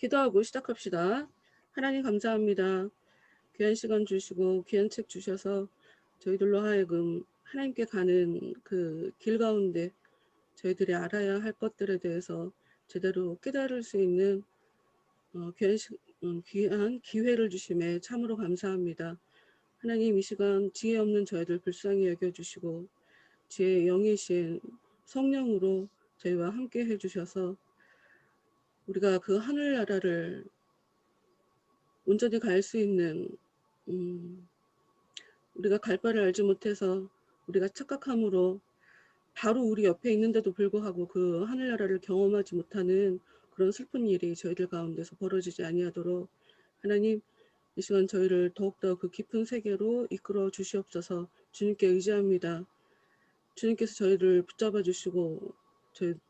기도하고 시작합시다. 하나님 감사합니다. 귀한 시간 주시고 귀한 책 주셔서 저희들로 하여금 하나님께 가는 그 길 가운데 저희들이 알아야 할 것들에 대해서 제대로 깨달을 수 있는 귀한 기회를 주심에 참으로 감사합니다. 하나님, 이 시간 지혜 없는 저희들 불쌍히 여겨주시고 지혜의 영이신 성령으로 저희와 함께 해주셔서 우리가 그 하늘나라를 온전히 갈 수 있는 우리가 갈 바를 알지 못해서 우리가 착각함으로 바로 우리 옆에 있는데도 불구하고 그 하늘나라를 경험하지 못하는 그런 슬픈 일이 저희들 가운데서 벌어지지 아니하도록 하나님, 이 시간 저희를 더욱더 그 깊은 세계로 이끌어 주시옵소서. 주님께 의지합니다. 주님께서 저희를 붙잡아 주시고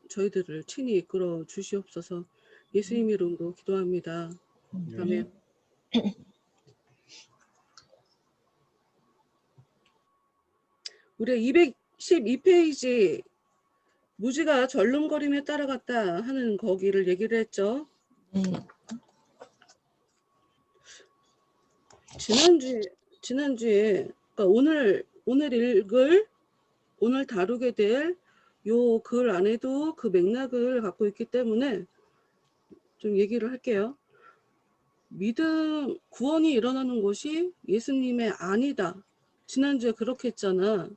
저희들을 친히 이끌어 주시옵소서. 예수님 이름으로 기도합니다. 아멘. 우리 212페이지 무지가 절름거림에 따라갔다 하는 거기를 얘기를 했죠. 지난주에 그러니까 오늘 다루게 될 요 글 안에도 그 맥락을 갖고 있기 때문에 좀 얘기를 할게요. 믿음, 구원이 일어나는 곳이 예수님의 아니다. 지난주에 그렇게 했잖아.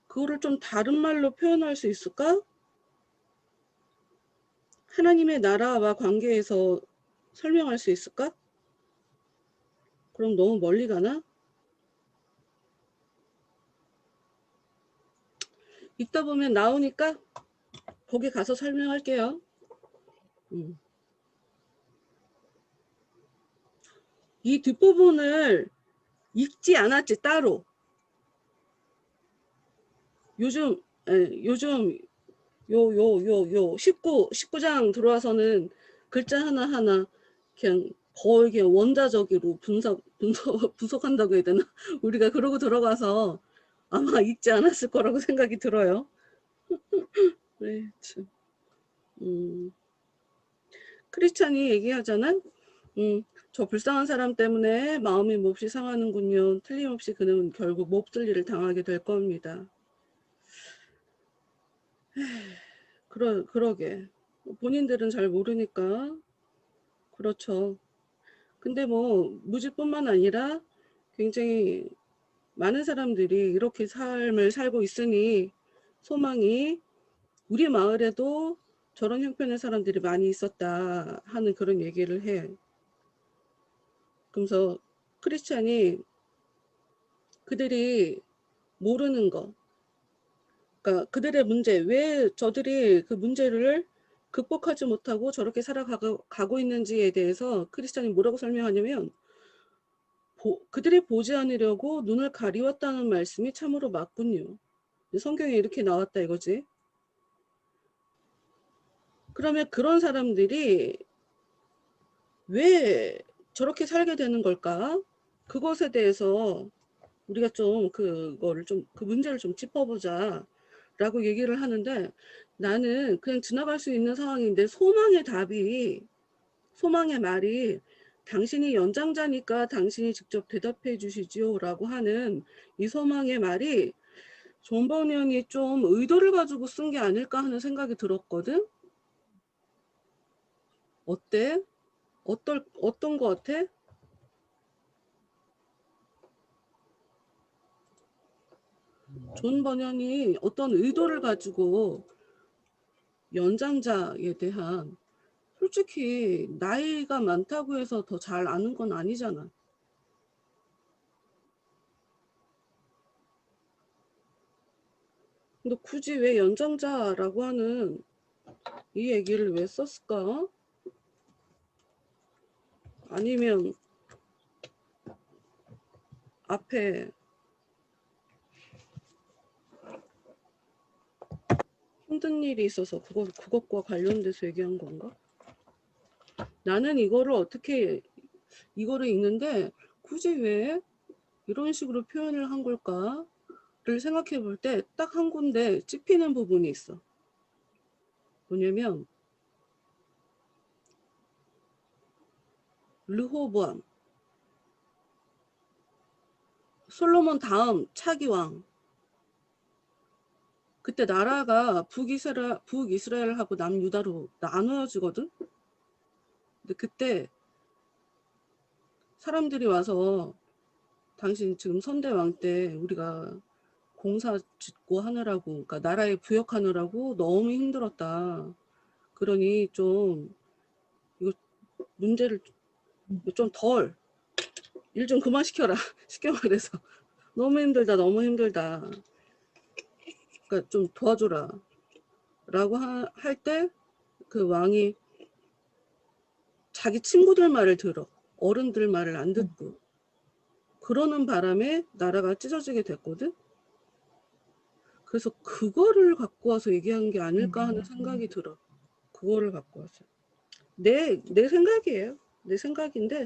그거를 좀 다른 말로 표현할 수 있을까? 하나님의 나라와 관계에서 설명할 수 있을까? 그럼 너무 멀리 가나? 읽다 보면 나오니까 거기 가서 설명할게요. 이 뒷부분을 읽지 않았지 따로. 요즘 19장 들어와서는 글자 하나하나 그냥 거의 그냥 원자적으로 분석한다고 해야 되나? 우리가 그러고 들어가서 아마 읽지 않았을 거라고 생각이 들어요. 네, 참. 크리스찬이 얘기하잖아. 저 불쌍한 사람 때문에 마음이 몹시 상하는군요. 틀림없이 그는 결국 몹쓸 일을 당하게 될 겁니다. 그러게. 본인들은 잘 모르니까. 그렇죠. 근데 뭐 무지뿐만 아니라 굉장히 많은 사람들이 이렇게 삶을 살고 있으니 소망이 우리 마을에도 저런 형편의 사람들이 많이 있었다 하는 그런 얘기를 해. 그러면서 크리스찬이 그들이 모르는 거, 그러니까 그들의 문제, 왜 저들이 그 문제를 극복하지 못하고 저렇게 살아가고 있는지에 대해서 크리스찬이 뭐라고 설명하냐면 그들이 보지 않으려고 눈을 가리웠다는 말씀이 참으로 맞군요. 성경에 이렇게 나왔다 이거지. 그러면 그런 사람들이 왜 저렇게 살게 되는 걸까? 그것에 대해서 우리가 좀 그 문제를 좀 짚어보자 라고 얘기를 하는데 나는 그냥 지나갈 수 있는 상황인데 소망의 말이 당신이 연장자니까 당신이 직접 대답해 주시지요 라고 하는 이 소망의 말이 존 버년이 좀 의도를 가지고 쓴 게 아닐까 하는 생각이 들었거든. 어때? 어떤 거 같아? 존 버년이 어떤 의도를 가지고 연장자에 대한 솔직히 나이가 많다고 해서 더 잘 아는 건 아니잖아. 근데 굳이 왜 연장자라고 하는 이 얘기를 왜 썼을까? 아니면 앞에 힘든 일이 있어서 그것과 관련돼서 얘기한 건가? 나는 이거를 읽는데 굳이 왜 이런 식으로 표현을 한 걸까를 생각해 볼 때 딱 한 군데 찝히는 부분이 있어. 뭐냐면 르호보암, 솔로몬 다음 차기 왕. 그때 나라가 북이스라엘하고 남유다로 나누어지거든. 근데 그때 사람들이 와서 당신 지금 선대왕 때 우리가 공사 짓고 하느라고, 그러니까 나라에 부역하느라고 너무 힘들었다. 그러니 좀 이거 문제를 좀 덜, 일 좀 그만 시켜라. 쉽게 말해서 너무 힘들다, 너무 힘들다. 그러니까 좀 도와줘라. 라고 할 때 그 왕이 자기 친구들 말을 들어. 어른들 말을 안 듣고. 그러는 바람에 나라가 찢어지게 됐거든. 그래서 그거를 갖고 와서 얘기한 게 아닐까 하는 생각이 들어. 그거를 갖고 와서. 내 생각이에요. 내 생각인데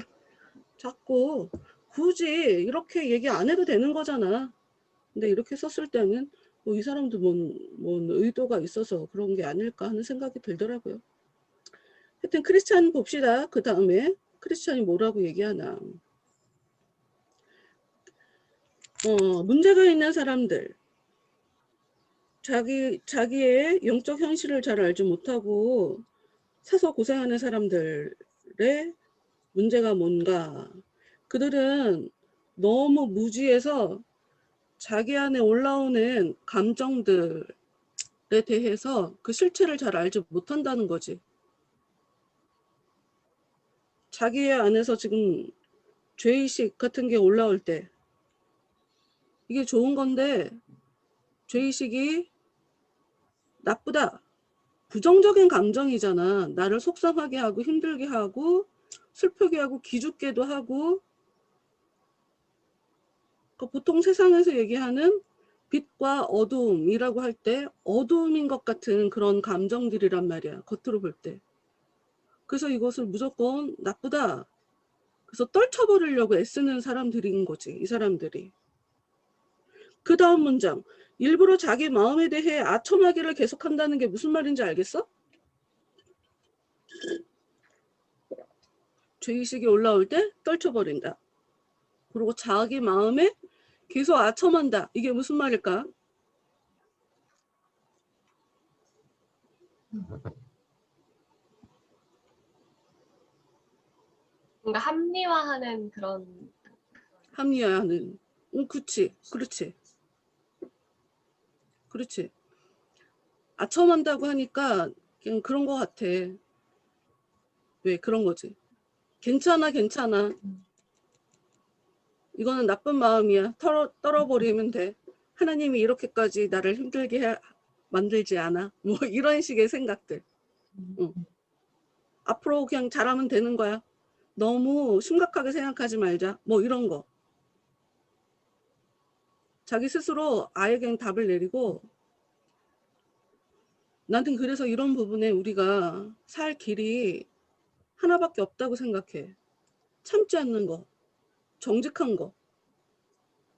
자꾸 굳이 이렇게 얘기 안 해도 되는 거잖아. 근데 이렇게 썼을 때는 뭐 이 사람도 뭔 의도가 있어서 그런 게 아닐까 하는 생각이 들더라고요. 하여튼 크리스찬 봅시다. 그 다음에 크리스찬이 뭐라고 얘기하나. 문제가 있는 사람들, 자기의 영적 현실을 잘 알지 못하고 사서 고생하는 사람들의 문제가 뭔가. 그들은 너무 무지해서 자기 안에 올라오는 감정들에 대해서 그 실체를 잘 알지 못한다는 거지. 자기 안에서 지금 죄의식 같은 게 올라올 때 이게 좋은 건데 죄의식이 나쁘다. 부정적인 감정이잖아. 나를 속상하게 하고 힘들게 하고 슬프게 하고 기죽게도 하고. 보통 세상에서 얘기하는 빛과 어두움이라고 할 때 어두움인 것 같은 그런 감정들이란 말이야. 겉으로 볼 때. 그래서 이것을 무조건 나쁘다. 그래서 떨쳐버리려고 애쓰는 사람들인 거지. 이 사람들이. 그 다음 문장. 일부러 자기 마음에 대해 아첨하기를 계속한다는 게 무슨 말인지 알겠어? 죄의식이 올라올 때 떨쳐버린다. 그리고 자기 마음에 계속 아첨한다. 이게 무슨 말일까? 뭔가 합리화하는 그런. 합리화하는. 그치. 그렇지. 그렇지. 아첨한다고 하니까 그냥 그런 거 같아. 왜 그런 거지. 괜찮아, 괜찮아. 이거는 나쁜 마음이야. 떨어버리면 돼. 하나님이 이렇게까지 나를 힘들게 만들지 않아. 뭐 이런 식의 생각들. 응. 앞으로 그냥 잘하면 되는 거야. 너무 심각하게 생각하지 말자. 뭐 이런 거. 자기 스스로 아예 그냥 답을 내리고. 나는 그래서 이런 부분에 우리가 살 길이 하나밖에 없다고 생각해. 참지 않는 거. 정직한 거.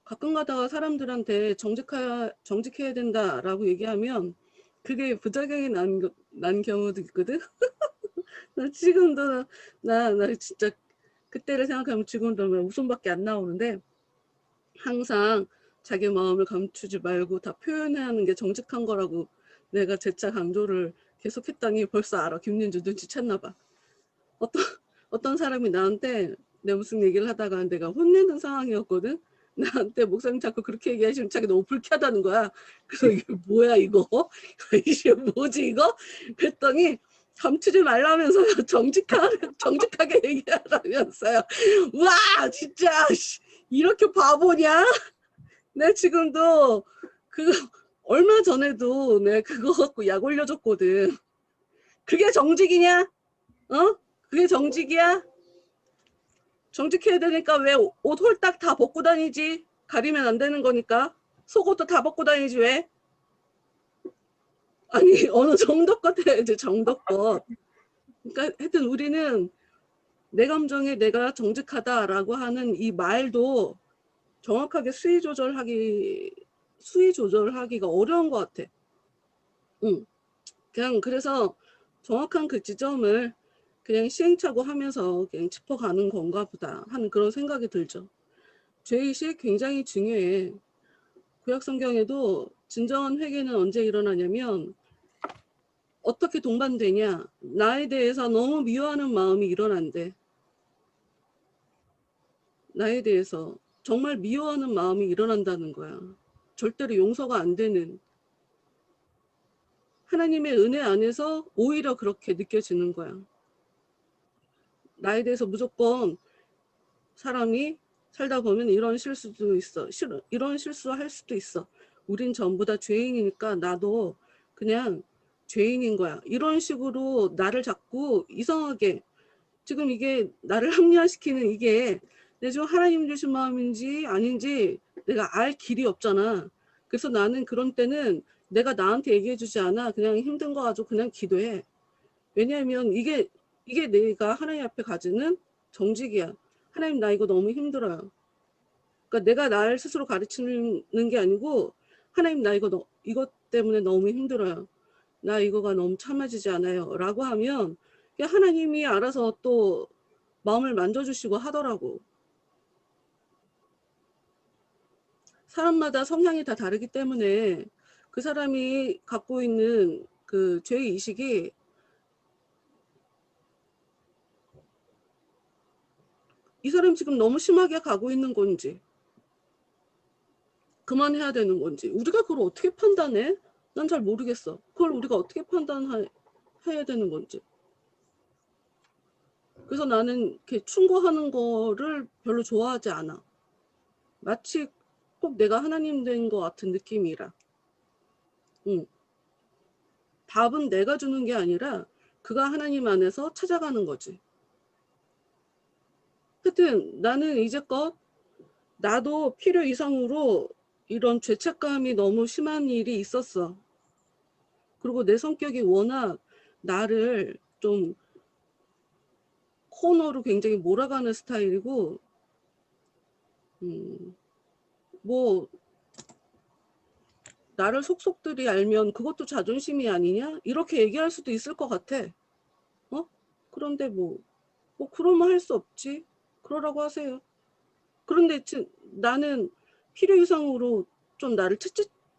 가끔 가다가 사람들한테 정직해야 된다라고 얘기하면 그게 부작용이 난 경우도 있거든. 나 지금도 나 진짜 그때를 생각하면 지금도 웃음밖에 안 나오는데, 항상 자기 마음을 감추지 말고 다 표현하는 게 정직한 거라고 내가 재차 강조를 계속했더니 벌써 알아. 김윤주 눈치챘나 봐. 어떤 사람이 나한테 내가 무슨 얘기를 하다가 내가 혼내는 상황이었거든. 나한테 목사님 자꾸 그렇게 얘기하시면 자기 너무 불쾌하다는 거야. 그래서 이게 뭐야 이거? 이게 뭐지 이거? 그랬더니 감추지 말라면서요. 정직하게 얘기하라면서요. 와 진짜 이렇게 바보냐? 내 지금도 그 얼마 전에도 내가 그거 갖고 약 올려줬거든. 그게 정직이냐? 어? 그게 정직이야? 정직해야 되니까 왜 옷 홀딱 다 벗고 다니지? 가리면 안 되는 거니까. 속옷도 다 벗고 다니지 왜? 아니 어느 정도껏 해야지 정도껏. 그러니까 하여튼 우리는 내 감정에 내가 정직하다라고 하는 이 말도 정확하게 수위 조절하기가 어려운 것 같아. 응. 그냥 그래서 정확한 그 지점을 그냥 시행착오 하면서 그냥 짚어가는 건가 보다 하는 그런 생각이 들죠. 죄의식 굉장히 중요해. 구약 성경에도 진정한 회개는 언제 일어나냐면 어떻게 동반되냐. 나에 대해서 너무 미워하는 마음이 일어난대. 나에 대해서 정말 미워하는 마음이 일어난다는 거야. 절대로 용서가 안 되는. 하나님의 은혜 안에서 오히려 그렇게 느껴지는 거야. 나에 대해서 무조건 사람이 살다 보면 이런 실수도 있어. 이런 실수할 수도 있어. 우린 전부 다 죄인이니까 나도 그냥 죄인인 거야. 이런 식으로 나를 자꾸 이상하게 지금 이게 나를 합리화시키는 이게 내 중 하나님 주신 마음인지 아닌지 내가 알 길이 없잖아. 그래서 나는 그런 때는 내가 나한테 얘기해 주지 않아. 그냥 힘든 거 가지고 그냥 기도해. 왜냐하면 이게 내가 하나님 앞에 가지는 정직이야. 하나님 나 이거 너무 힘들어요. 그러니까 내가 나를 스스로 가르치는 게 아니고 하나님 나 이것 때문에 너무 힘들어요. 나 이거가 너무 참아지지 않아요. 라고 하면 하나님이 알아서 또 마음을 만져주시고 하더라고. 사람마다 성향이 다 다르기 때문에 그 사람이 갖고 있는 그 죄의 의식이 이 사람 지금 너무 심하게 가고 있는 건지 그만해야 되는 건지 우리가 그걸 어떻게 판단해? 난 잘 모르겠어. 그걸 우리가 어떻게 판단해야 되는 건지. 그래서 나는 이렇게 충고하는 거를 별로 좋아하지 않아. 마치 꼭 내가 하나님 된 것 같은 느낌이라. 응. 답은 내가 주는 게 아니라 그가 하나님 안에서 찾아가는 거지. 하여튼 나는 이제껏 나도 필요 이상으로 이런 죄책감이 너무 심한 일이 있었어. 그리고 내 성격이 워낙 나를 좀 코너로 굉장히 몰아가는 스타일이고 뭐 나를 속속들이 알면 그것도 자존심이 아니냐? 이렇게 얘기할 수도 있을 것 같아. 어? 그런데 뭐 그러면 할 수 없지. 그러라고 하세요. 그런데 나는 필요 이상으로 좀 나를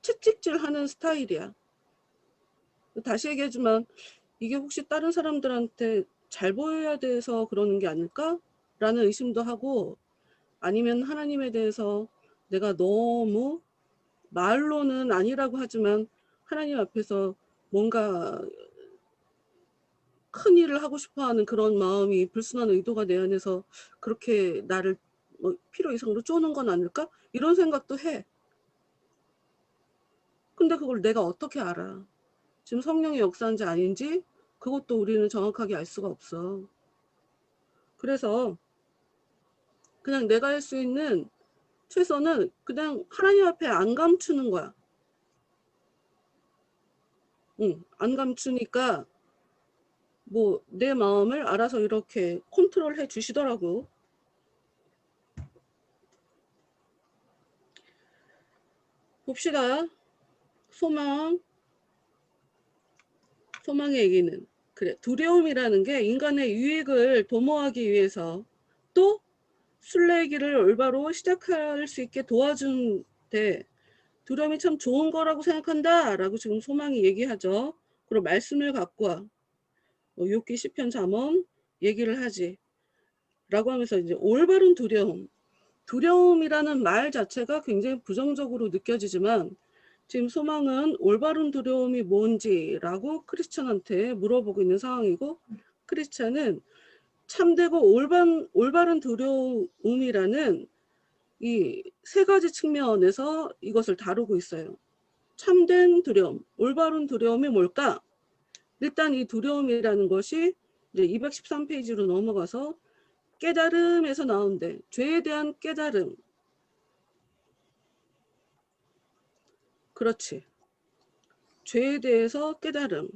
채찍질하는 스타일이야. 다시 얘기하지만 이게 혹시 다른 사람들한테 잘 보여야 돼서 그러는 게 아닐까? 라는 의심도 하고 아니면 하나님에 대해서 내가 너무 말로는 아니라고 하지만 하나님 앞에서 뭔가 큰 일을 하고 싶어 하는 그런 마음이 불순한 의도가 내 안에서 그렇게 나를 뭐 필요 이상으로 쪼는 건 아닐까? 이런 생각도 해. 근데 그걸 내가 어떻게 알아? 지금 성령의 역사인지 아닌지 그것도 우리는 정확하게 알 수가 없어. 그래서 그냥 내가 할 수 있는 최선은 그냥 하나님 앞에 안 감추는 거야. 응, 안 감추니까 뭐 내 마음을 알아서 이렇게 컨트롤해 주시더라고. 봅시다. 소망의 얘기는 그래. 두려움이라는 게 인간의 유익을 도모하기 위해서 또 순례길을 올바로 시작할 수 있게 도와준대. 두려움이 참 좋은 거라고 생각한다 라고 지금 소망이 얘기하죠. 그리고 말씀을 갖고 와. 욥기 시편 잠언 얘기를 하지. 라고 하면서 이제 올바른 두려움이라는 말 자체가 굉장히 부정적으로 느껴지지만 지금 소망은 올바른 두려움이 뭔지라고 크리스찬한테 물어보고 있는 상황이고 크리스찬은 참되고 올바른 두려움이라는 이 세 가지 측면에서 이것을 다루고 있어요. 참된 두려움, 올바른 두려움이 뭘까? 일단 이 두려움이라는 것이 이제 213페이지로 넘어가서 깨달음에서 나오는데 죄에 대한 깨달음. 그렇지. 죄에 대해서 깨달음.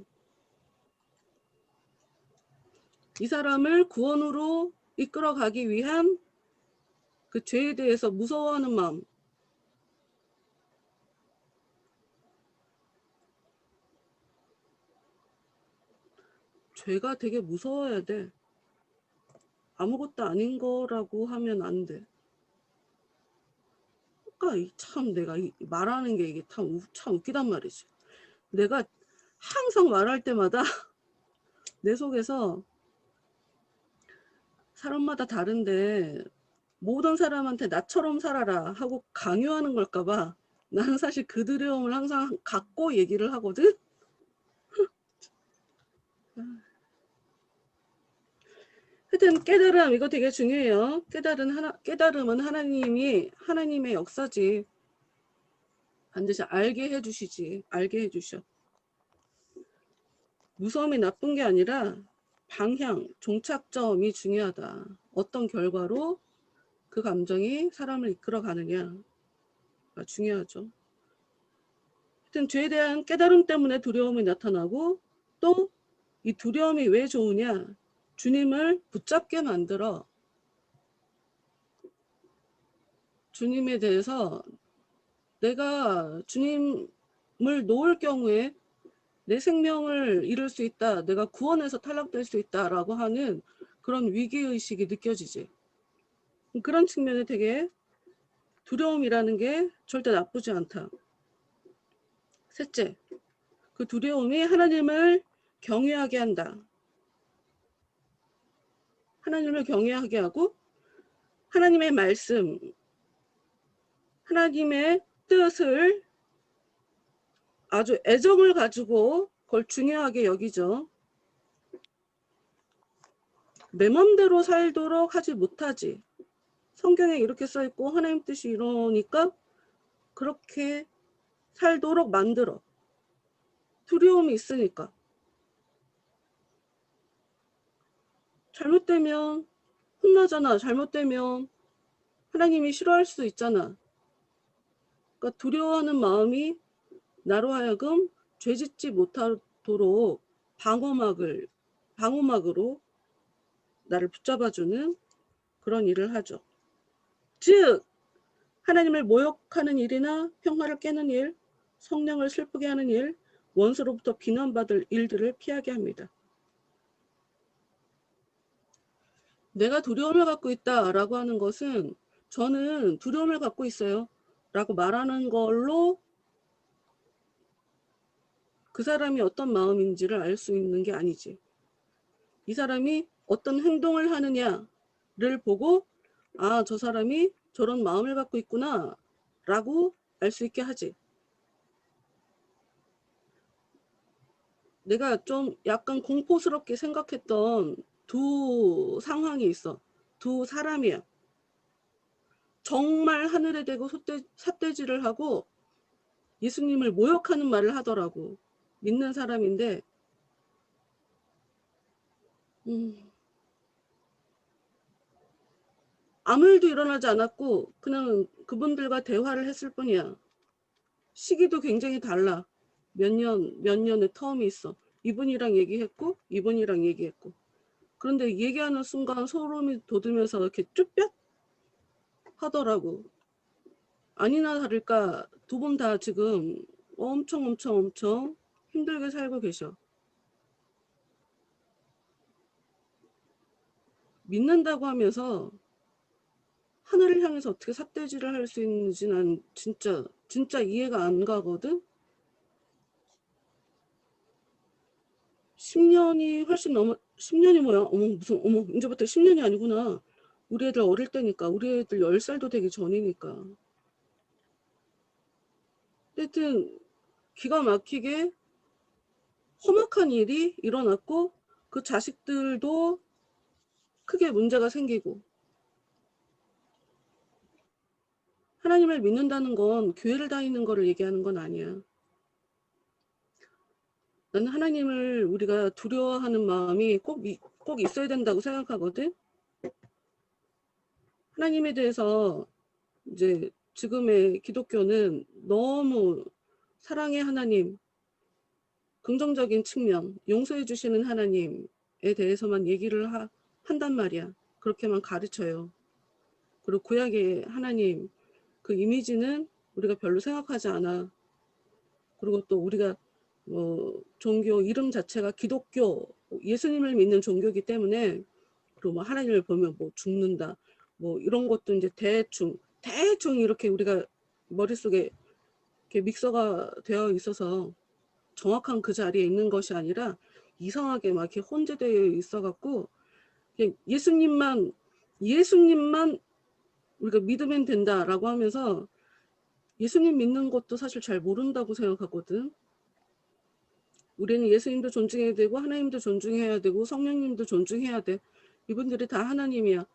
이 사람을 구원으로 이끌어가기 위한 그 죄에 대해서 무서워하는 마음. 죄가 되게 무서워야 돼. 아무것도 아닌 거라고 하면 안 돼. 그러니까 참 내가 말하는 게 이게 참 웃기단 말이지. 내가 항상 말할 때마다 내 속에서 사람마다 다른데 모든 사람한테 나처럼 살아라 하고 강요하는 걸까봐 나는 사실 그 두려움을 항상 갖고 얘기를 하거든. 하여튼 깨달음 이거 되게 중요해요. 깨달음은 하나님의 역사지. 반드시 알게 해주시지. 알게 해주셔. 무서움이 나쁜 게 아니라 방향, 종착점이 중요하다. 어떤 결과로 그 감정이 사람을 이끌어 가느냐가 중요하죠. 하여튼 죄에 대한 깨달음 때문에 두려움이 나타나고 또 이 두려움이 왜 좋으냐? 주님을 붙잡게 만들어 주님에 대해서 내가 주님을 놓을 경우에 내 생명을 잃을 수 있다. 내가 구원에서 탈락될 수 있다라고 하는 그런 위기의식이 느껴지지. 그런 측면에 되게 두려움이라는 게 절대 나쁘지 않다. 셋째, 그 두려움이 하나님을 경외하게 한다. 하나님을 경외하게 하고 하나님의 말씀, 하나님의 뜻을 아주 애정을 가지고 그걸 중요하게 여기죠. 내 맘대로 살도록 하지 못하지. 성경에 이렇게 써있고 하나님 뜻이 이러니까 그렇게 살도록 만들어. 두려움이 있으니까. 잘못되면 혼나잖아. 잘못되면 하나님이 싫어할 수도 있잖아. 그러니까 두려워하는 마음이 나로 하여금 죄짓지 못하도록 방어막으로 나를 붙잡아주는 그런 일을 하죠. 즉 하나님을 모욕하는 일이나 평화를 깨는 일, 성령을 슬프게 하는 일, 원수로부터 비난받을 일들을 피하게 합니다. 내가 두려움을 갖고 있다라고 하는 것은 저는 두려움을 갖고 있어요 라고 말하는 걸로 그 사람이 어떤 마음인지를 알 수 있는 게 아니지. 이 사람이 어떤 행동을 하느냐를 보고 아, 저 사람이 저런 마음을 갖고 있구나 라고 알 수 있게 하지. 내가 좀 약간 공포스럽게 생각했던 두 상황이 있어. 두 사람이야. 정말 하늘에 대고 삿대질을 하고 예수님을 모욕하는 말을 하더라고. 믿는 사람인데 아무 일도 일어나지 않았고 그냥 그분들과 대화를 했을 뿐이야. 시기도 굉장히 달라. 몇 년의 텀이 있어. 이분이랑 얘기했고 이분이랑 얘기했고. 그런데 얘기하는 순간 소름이 돋으면서 이렇게 쭈뼛 하더라고. 아니나 다를까 두 분 다 지금 엄청 힘들게 살고 계셔. 믿는다고 하면서 하늘을 향해서 어떻게 삿대질을 할 수 있는지 난 진짜 이해가 안 가거든. 10년이 훨씬 넘어. 10년이 뭐야? 어머 이제부터 10년이 아니구나. 우리 애들 어릴 때니까. 우리 애들 10살도 되기 전이니까. 하여튼 기가 막히게 험악한 일이 일어났고 그 자식들도 크게 문제가 생기고. 하나님을 믿는다는 건 교회를 다니는 거를 얘기하는 건 아니야. 나는 하나님을 우리가 두려워하는 마음이 꼭 있어야 된다고 생각하거든. 하나님에 대해서 이제 지금의 기독교는 너무 사랑의 하나님, 긍정적인 측면, 용서해 주시는 하나님에 대해서만 얘기를 한단 말이야. 그렇게만 가르쳐요. 그리고 구약의 하나님 그 이미지는 우리가 별로 생각하지 않아. 그리고 또 우리가 종교 이름 자체가 기독교 예수님을 믿는 종교이기 때문에 그리고 뭐 하나님을 보면 뭐 죽는다 뭐 이런 것도 이제 대충 이렇게 우리가 머릿속에 이렇게 믹서가 되어 있어서 정확한 그 자리에 있는 것이 아니라 이상하게 막 이렇게 혼재되어 있어 갖고 예수님만 우리가 믿으면 된다라고 하면서 예수님 믿는 것도 사실 잘 모른다고 생각하거든. 우리는 예수님도 존중해야 되고 하나님도 존중해야 되고 성령님도 존중해야 돼. 이분들이 다 하나님이야.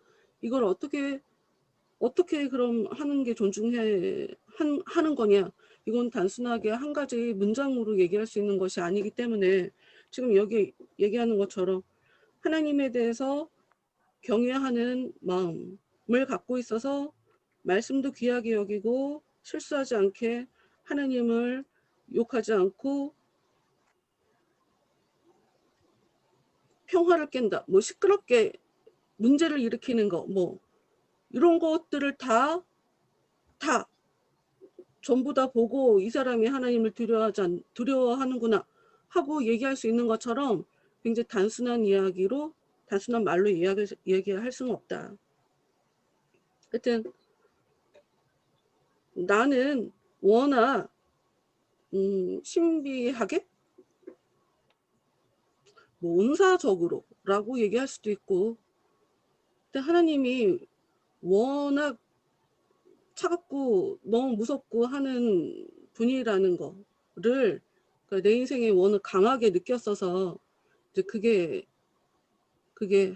이걸 어떻게 그럼 하는 게 하는 거냐. 이건 단순하게 한 가지 문장으로 얘기할 수 있는 것이 아니기 때문에 지금 여기 얘기하는 것처럼 하나님에 대해서 경외하는 마음을 갖고 있어서 말씀도 귀하게 여기고 실수하지 않게 하나님을 욕하지 않고 평화를 깬다. 뭐 시끄럽게 문제를 일으키는 거 뭐 이런 것들을 다 전부 다 보고 이 사람이 하나님을 두려워하는구나 하고 얘기할 수 있는 것처럼 굉장히 단순한 말로 얘기할 수는 없다. 하여튼 나는 워낙 신비하게 뭐 은사적으로라고 얘기할 수도 있고 근데 하나님이 워낙 차갑고 너무 무섭고 하는 분이라는 거를 그러니까 내 인생에 워낙 강하게 느꼈어서 이제 그게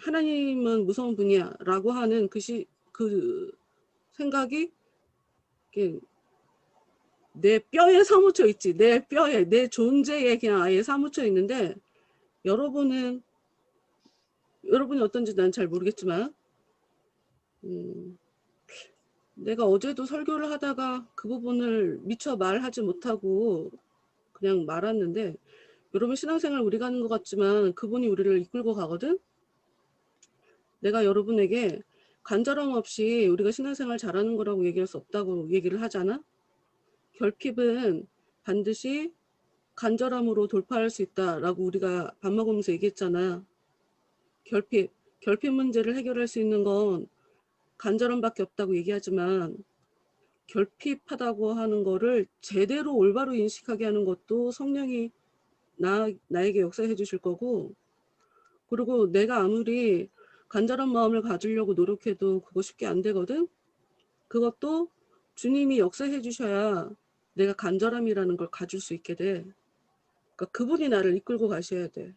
하나님은 무서운 분이야 라고 하는 그 생각이 내 뼈에 사무쳐 있지. 내 뼈에 내 존재에 그냥 아예 사무쳐 있는데 여러분이 어떤지 난 잘 모르겠지만 내가 어제도 설교를 하다가 그 부분을 미처 말하지 못하고 그냥 말았는데 여러분 신앙생활 우리가 하는 것 같지만 그분이 우리를 이끌고 가거든. 내가 여러분에게 간절함 없이 우리가 신앙생활 잘하는 거라고 얘기할 수 없다고 얘기를 하잖아. 결핍은 반드시 간절함으로 돌파할 수 있다라고 우리가 밥 먹으면서 얘기했잖아. 결핍 문제를 해결할 수 있는 건 간절함밖에 없다고 얘기하지만 결핍하다고 하는 거를 제대로 올바로 인식하게 하는 것도 성령이 나에게 역사해 주실 거고 그리고 내가 아무리 간절한 마음을 가지려고 노력해도 그거 쉽게 안 되거든. 그것도 주님이 역사해 주셔야 내가 간절함이라는 걸 가질 수 있게 돼. 그러니까 그분이 나를 이끌고 가셔야 돼.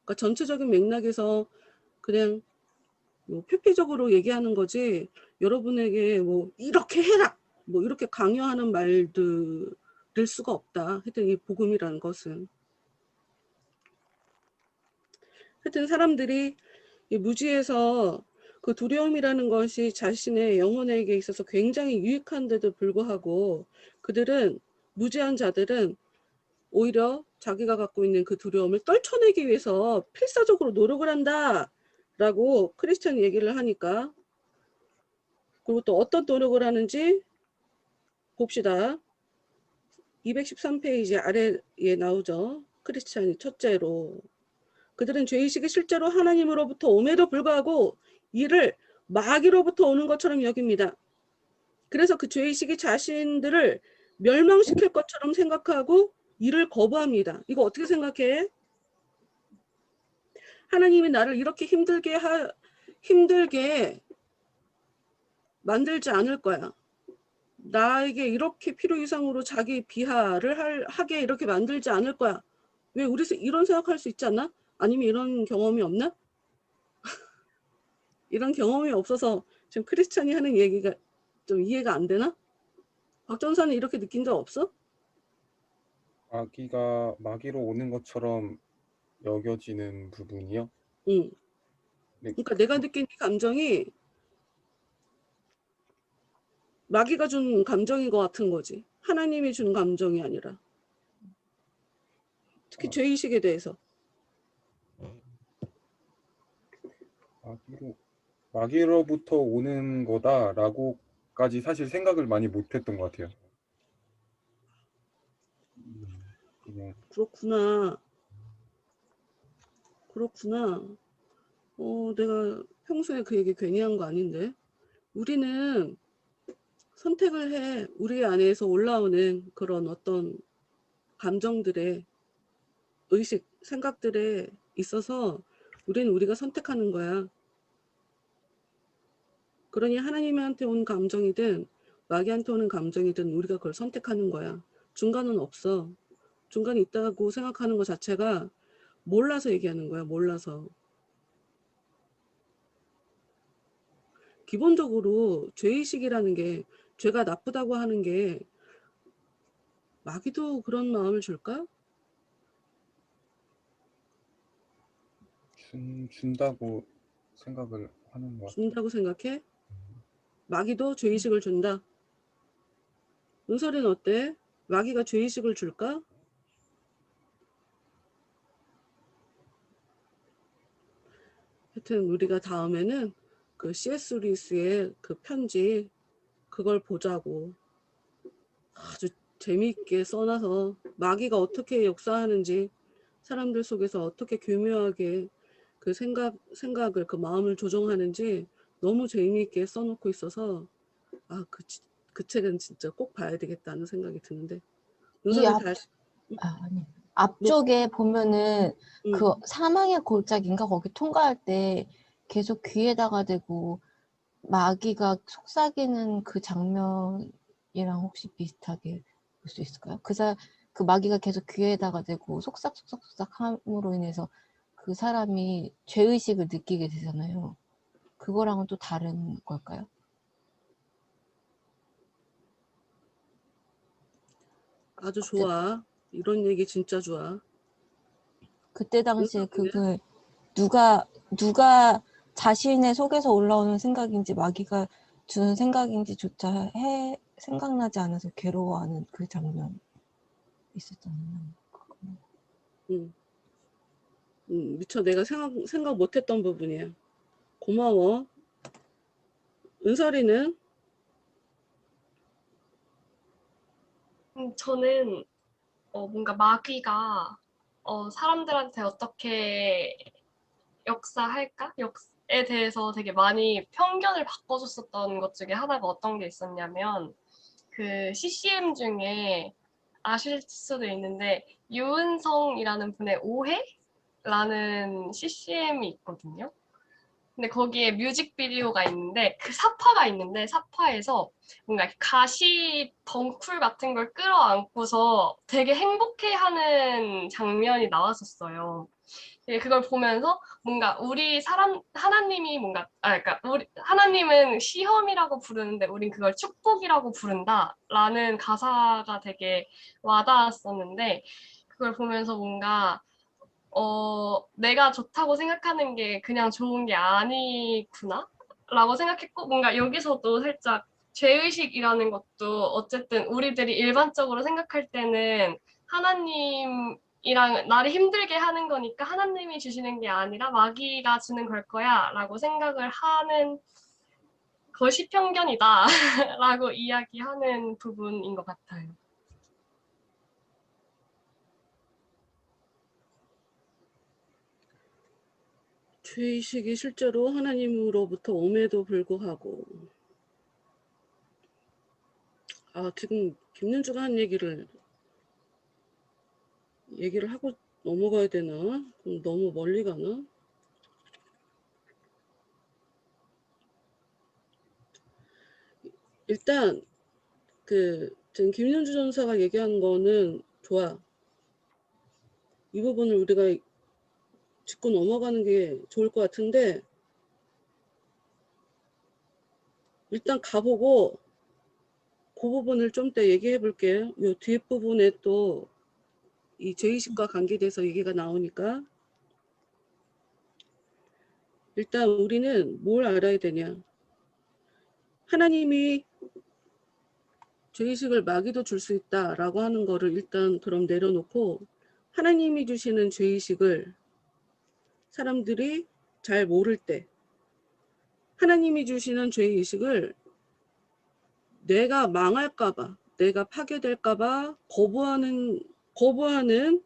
그러니까 전체적인 맥락에서 그냥 뭐 표피적으로 얘기하는 거지 여러분에게 뭐 이렇게 해라 뭐 이렇게 강요하는 말들일 수가 없다. 하여튼 이 복음이라는 것은 하여튼 사람들이 이 무지에서 그 두려움이라는 것이 자신의 영혼에게 있어서 굉장히 유익한데도 불구하고 그들은 무지한 자들은 오히려 자기가 갖고 있는 그 두려움을 떨쳐내기 위해서 필사적으로 노력을 한다라고 크리스천이 얘기를 하니까 그리고 또 어떤 노력을 하는지 봅시다. 213페이지 아래에 나오죠. 크리스천이 첫째로 그들은 죄의식이 실제로 하나님으로부터 옴에도 불구하고 이를 마귀로부터 오는 것처럼 여깁니다. 그래서 그 죄의식이 자신들을 멸망시킬 것처럼 생각하고 이를 거부합니다. 이거 어떻게 생각해? 하나님이 나를 이렇게 힘들게 만들지 않을 거야. 나에게 이렇게 필요 이상으로 자기 비하를 하게 이렇게 만들지 않을 거야. 왜 우리 이런 생각할 수 있지 않나? 아니면 이런 경험이 없나? 이런 경험이 없어서 지금 크리스찬이 하는 얘기가 좀 이해가 안 되나? 박 전사는 이렇게 느낀 적 없어? 마귀로 오는 것처럼 여겨지는 부분이요? 응. 네, 그러니까 내가 느낀 이 감정이 마귀가 준 감정인 것 같은 거지. 하나님이 준 감정이 아니라. 특히 아, 죄의식에 대해서. 마귀로부터 오는 거다라고까지 사실 생각을 많이 못했던 것 같아요. 그냥 그렇구나. 그렇구나. 내가 평소에 그 얘기 괜히 한 거 아닌데. 우리는 선택을 해. 우리 안에서 올라오는 그런 어떤 감정들의 의식, 생각들에 있어서 우리는 우리가 선택하는 거야. 그러니 하나님한테 온 감정이든 마귀한테 오는 감정이든 우리가 그걸 선택하는 거야. 중간은 없어. 중간이 있다고 생각하는 것 자체가 몰라서 얘기하는 거야. 몰라서. 기본적으로 죄의식이라는 게, 죄가 나쁘다고 하는 게 마귀도 그런 마음을 줄까? 준다고 생각을 하는 것 같아요. 준다고 생각해? 마귀도 죄의식을 준다. 은설이는 어때? 마귀가 죄의식을 줄까? 하여튼 우리가 다음에는 그 C.S. 루이스의 그 편지 그걸 보자고. 아주 재미있게 써놔서 마귀가 어떻게 역사하는지, 사람들 속에서 어떻게 교묘하게 그 생각을, 그 마음을 조종하는지 너무 재미있게 써놓고 있어서 그 책은 진짜 꼭 봐야 되겠다는 생각이 드는데. 이 은설이 앞, 다시 아니. 너 앞쪽에 보면은 응. 그 사망의 골짜기인가 거기 통과할 때 계속 귀에다가 대고 마귀가 속삭이는 그 장면이랑 혹시 비슷하게 볼 수 있을까요? 그 마귀가 계속 귀에다가 대고 속삭속삭속삭 함으로 인해서 그 사람이 죄의식을 느끼게 되잖아요. 그거랑은 또 다른 걸까요? 아주 좋아. 이런 얘기 진짜 좋아. 그때 당시에 은설이는 그걸 누가 자신의 속에서 올라오는 생각인지 마귀가 주는 생각인지조차 생각나지 않아서 괴로워하는 그 장면 있었잖아요. 응. 미처 내가 생각 못했던 부분이야. 고마워. 은설이는 저는 뭔가 마귀가 사람들한테 어떻게 역사할까? 역에 대해서 되게 많이 편견을 바꿔줬었던 것 중에 하나가 어떤 게 있었냐면 그 CCM 중에 아실 수도 있는데 유은성이라는 분의 오해라는 CCM이 있거든요. 근데 거기에 뮤직비디오가 있는데 그 사파가 있는데 사파에서 뭔가 가시 덩쿨 같은 걸 끌어안고서 되게 행복해하는 장면이 나왔었어요. 그걸 보면서 뭔가 우리 하나님이 뭔가 그러니까 우리 하나님은 시험이라고 부르는데 우린 그걸 축복이라고 부른다라는 가사가 되게 와닿았었는데 그걸 보면서 뭔가 내가 좋다고 생각하는 게 그냥 좋은 게 아니구나 라고 생각했고 뭔가 여기서도 살짝 죄의식이라는 것도 어쨌든 우리들이 일반적으로 생각할 때는 하나님이랑 나를 힘들게 하는 거니까 하나님이 주시는 게 아니라 마귀가 주는 걸 거야 라고 생각을 하는 것이 편견이다 라고 이야기하는 부분인 것 같아요. 죄의식이 실제로 하나님으로부터 옴에도 불구하고 지금 김윤주가 한 얘기를 하고 넘어가야 되나? 그럼 너무 멀리 가나? 일단 지금 김윤주 전사가 얘기한 거는 좋아. 이 부분을 우리가 짚고 넘어가는 게 좋을 것 같은데 일단 가보고 그 부분을 좀 더 얘기해 볼게요. 요 뒷부분에 또 이 죄의식과 관계돼서 얘기가 나오니까 일단 우리는 뭘 알아야 되냐. 하나님이 죄의식을 마귀도 줄 수 있다라고 하는 거를 일단 그럼 내려놓고 하나님이 주시는 죄의식을 사람들이 잘 모를 때 하나님이 주시는 죄의식을 내가 망할까봐, 내가 파괴될까봐 거부하는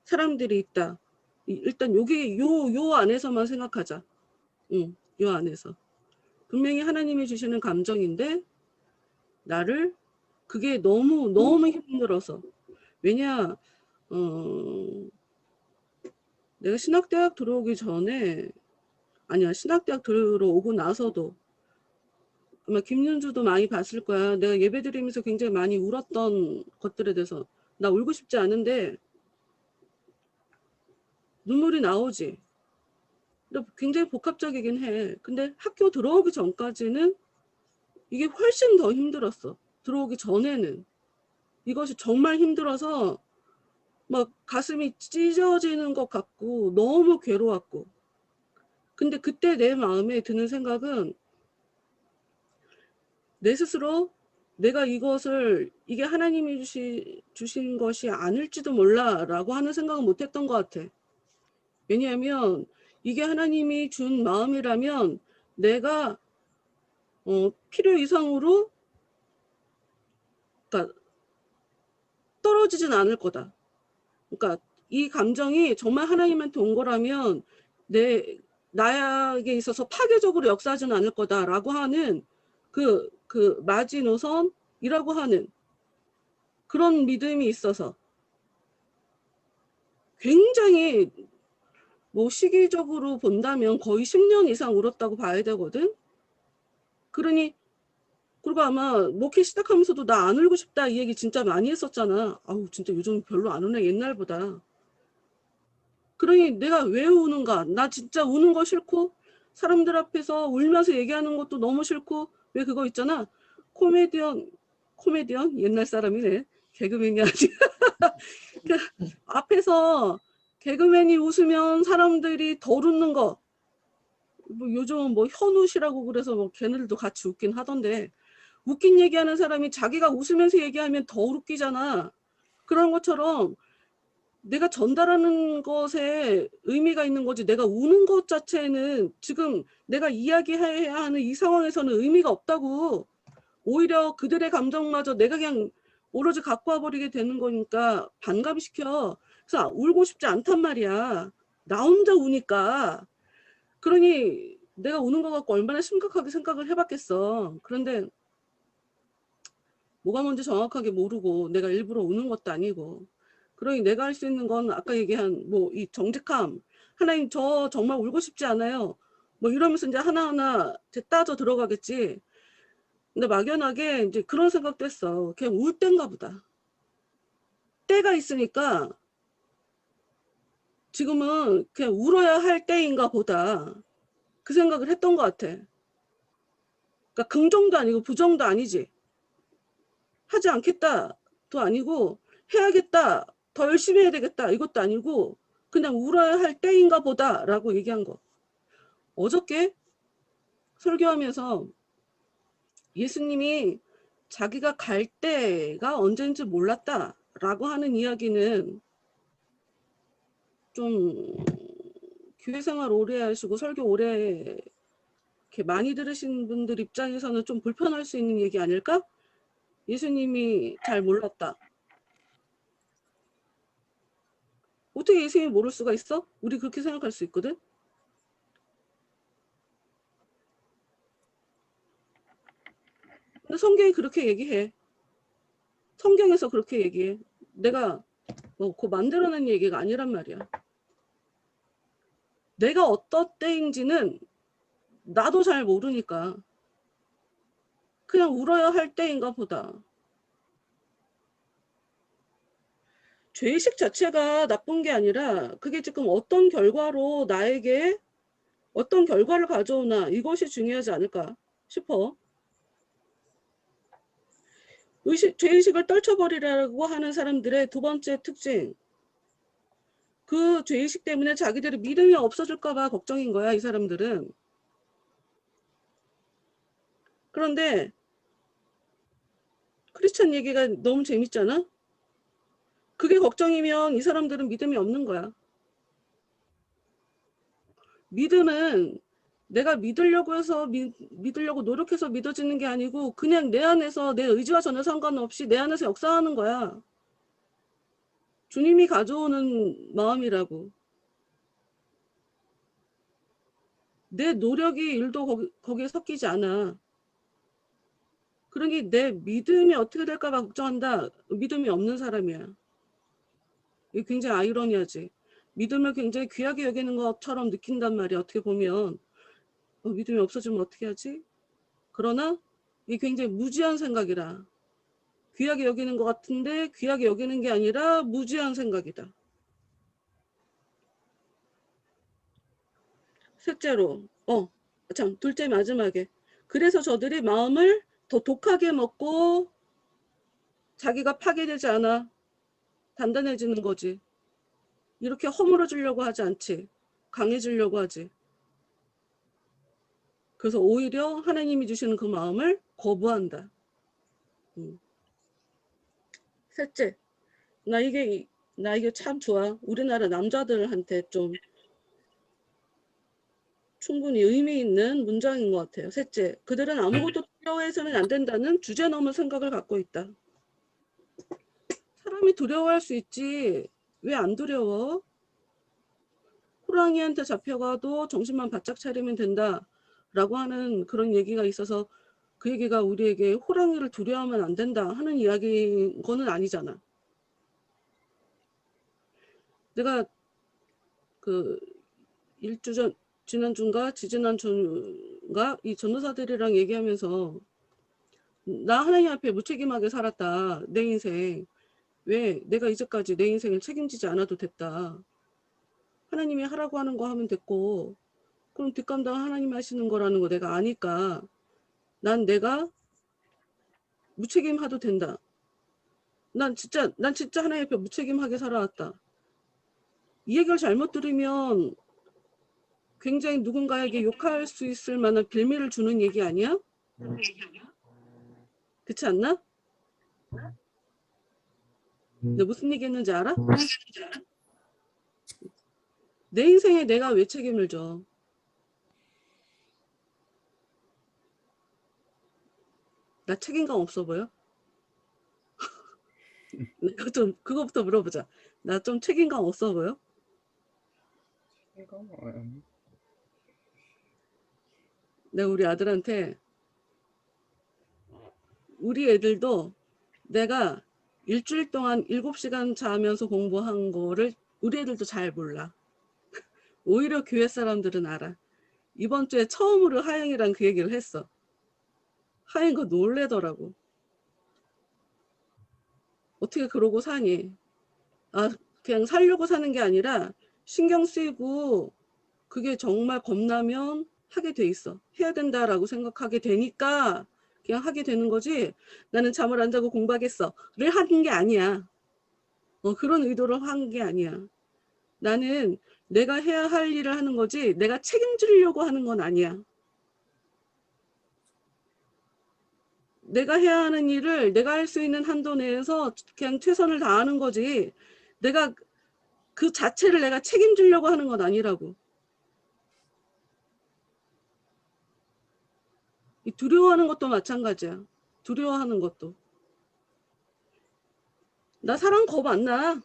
사람들이 있다. 일단 여기 요 안에서만 생각하자. 요 안에서. 분명히 하나님이 주시는 감정인데 나를 그게 너무 힘들어서. 왜냐 내가 신학대학 들어오기 전에 아니야 신학대학 들어오고 나서도 아마 김윤주도 많이 봤을 거야. 내가 예배드리면서 굉장히 많이 울었던 것들에 대해서 나 울고 싶지 않은데 눈물이 나오지. 근데 굉장히 복합적이긴 해. 근데 학교 들어오기 전까지는 이게 훨씬 더 힘들었어. 들어오기 전에는 이것이 정말 힘들어서 막 가슴이 찢어지는 것 같고 너무 괴로웠고. 근데 그때 내 마음에 드는 생각은 내 스스로 내가 이것을 이게 하나님이 주신 것이 아닐지도 몰라라고 하는 생각은 못했던 것 같아. 왜냐하면 이게 하나님이 준 마음이라면 내가 필요 이상으로 그러니까 떨어지진 않을 거다. 그러니까 이 감정이 정말 하나님한테 온 거라면 나에게 있어서 파괴적으로 역사하지는 않을 거다라고 하는 그 마지노선이라고 하는 그런 믿음이 있어서 굉장히 뭐 시기적으로 본다면 거의 10년 이상 울었다고 봐야 되거든. 그리고 아마 목회 시작하면서도 나 안 울고 싶다 이 얘기 진짜 많이 했었잖아. 아우 진짜 요즘 별로 안 우네 옛날보다. 그러니 내가 왜 우는가? 나 진짜 우는 거 싫고 사람들 앞에서 울면서 얘기하는 것도 너무 싫고 왜 그거 있잖아. 코미디언 옛날 사람이네. 개그맨이 아직 그러니까 앞에서 개그맨이 웃으면 사람들이 덜 웃는 거. 뭐 요즘은 뭐 현우씨라고 그래서 뭐 걔네들도 같이 웃긴 하던데 웃긴 얘기하는 사람이 자기가 웃으면서 얘기하면 더 웃기잖아. 그런 것처럼 내가 전달하는 것에 의미가 있는 거지 내가 우는 것 자체는 지금 내가 이야기해야 하는 이 상황에서는 의미가 없다고. 오히려 그들의 감정마저 내가 그냥 오로지 갖고 와버리게 되는 거니까 반감시켜. 그래서 울고 싶지 않단 말이야. 나 혼자 우니까. 그러니 내가 우는 거 갖고 얼마나 심각하게 생각을 해봤겠어. 그런데 뭐가 뭔지 정확하게 모르고 내가 일부러 우는 것도 아니고 그러니 내가 할 수 있는 건 아까 얘기한 뭐 이 정직함 하나님 저 정말 울고 싶지 않아요 뭐 이러면서 이제 하나하나 이제 따져 들어가겠지. 근데 막연하게 이제 그런 생각도 했어. 그냥 울 땐가 보다. 때가 있으니까 지금은 그냥 울어야 할 때인가 보다 그 생각을 했던 것 같아. 그러니까 긍정도 아니고 부정도 아니지. 하지 않겠다도 아니고 해야겠다 더 열심히 해야 되겠다 이것도 아니고 그냥 울어야 할 때인가 보다 라고 얘기한 거. 어저께 설교하면서 예수님이 자기가 갈 때가 언제인지 몰랐다 라고 하는 이야기는 좀 교회 생활 오래 하시고 설교 오래 이렇게 많이 들으신 분들 입장에서는 좀 불편할 수 있는 얘기 아닐까? 예수님이 잘 몰랐다. 어떻게 예수님이 모를 수가 있어? 우리 그렇게 생각할 수 있거든? 근데 성경이 그렇게 얘기해. 성경에서 그렇게 얘기해. 내가 뭐 그 만들어낸 얘기가 아니란 말이야. 내가 어떤 때인지는 나도 잘 모르니까 그냥 울어야 할 때인가 보다. 죄의식 자체가 나쁜 게 아니라 그게 지금 어떤 결과로 나에게 어떤 결과를 가져오나 이것이 중요하지 않을까 싶어. 죄의식을 떨쳐버리라고 하는 사람들의 두 번째 특징. 그 죄의식 때문에 자기들의 믿음이 없어질까 봐 걱정인 거야, 이 사람들은. 그런데 크리스찬 얘기가 너무 재밌잖아? 그게 걱정이면 이 사람들은 믿음이 없는 거야. 믿음은 내가 믿으려고 해서 믿으려고 노력해서 믿어지는 게 아니고 그냥 내 안에서 내 의지와 전혀 상관없이 내 안에서 역사하는 거야. 주님이 가져오는 마음이라고. 내 노력이 일도 거기에 섞이지 않아. 그러니 내 믿음이 어떻게 될까 봐 걱정한다. 믿음이 없는 사람이야. 이게 굉장히 아이러니하지. 믿음을 굉장히 귀하게 여기는 것처럼 느낀단 말이야. 어떻게 보면 믿음이 없어지면 어떻게 하지? 그러나 이게 굉장히 무지한 생각이라. 귀하게 여기는 것 같은데 귀하게 여기는 게 아니라 무지한 생각이다. 셋째로, 참, 둘째 마지막에. 그래서 저들이 마음을 더 독하게 먹고 자기가 파괴되지 않아 단단해지는 거지. 이렇게 허물어지려고 하지 않지. 강해지려고 하지. 그래서 오히려 하나님이 주시는 그 마음을 거부한다. 셋째, 나 이게 참 좋아. 우리나라 남자들한테 좀 충분히 의미 있는 문장인 것 같아요. 셋째, 그들은 아무것도 두려워해서는 안 된다는 주제 넘은 생각을 갖고 있다. 사람이 두려워할 수 있지. 왜 안 두려워? 호랑이한테 잡혀가도 정신만 바짝 차리면 된다. 라고 하는 그런 얘기가 있어서 그 얘기가 우리에게 호랑이를 두려워하면 안 된다 하는 이야기인 거는 아니잖아. 내가 그 지난주인가 지지난주인가 이 전도사들이랑 얘기하면서 나 하나님 앞에 무책임하게 살았다. 내 인생. 왜 내가 이제까지 내 인생을 책임지지 않아도 됐다. 하나님이 하라고 하는 거 하면 됐고 그럼 뒷감당 하나님이 하시는 거라는 거 내가 아니까 난 내가 무책임하도 된다. 난 진짜 하나님 앞에 무책임하게 살아왔다. 이 얘기를 잘못 들으면 굉장히 누군가에게 욕할 수 있을 만한 빌미를 주는 얘기 아니야? 그렇지 않나? 내가 무슨 얘기 했는지 알아? 내 인생에 내가 왜 책임을 져? 나 책임감 없어 보여? 내가 좀 그거부터 물어보자. 나 좀 책임감 없어 보여? 내가 우리 아들한테 우리 애들도 내가 일주일 동안 7시간 자면서 공부한 거를 우리 애들도 잘 몰라. 오히려 교회 사람들은 알아. 이번 주에 처음으로 하영이랑 그 얘기를 했어. 하영이 그거 놀래더라고. 어떻게 그러고 사니? 그냥 살려고 사는 게 아니라 신경 쓰이고 그게 정말 겁나면 하게 돼 있어. 해야 된다라고 생각하게 되니까 그냥 하게 되는 거지. 나는 잠을 안 자고 공부하겠어를 하는 게 아니야. 그런 의도로 한 게 아니야. 나는 내가 해야 할 일을 하는 거지 내가 책임지려고 하는 건 아니야. 내가 해야 하는 일을 내가 할 수 있는 한도 내에서 그냥 최선을 다하는 거지 내가 그 자체를 내가 책임지려고 하는 건 아니라고. 이 두려워하는 것도 마찬가지야. 두려워하는 것도. 나 사람 겁 안 나.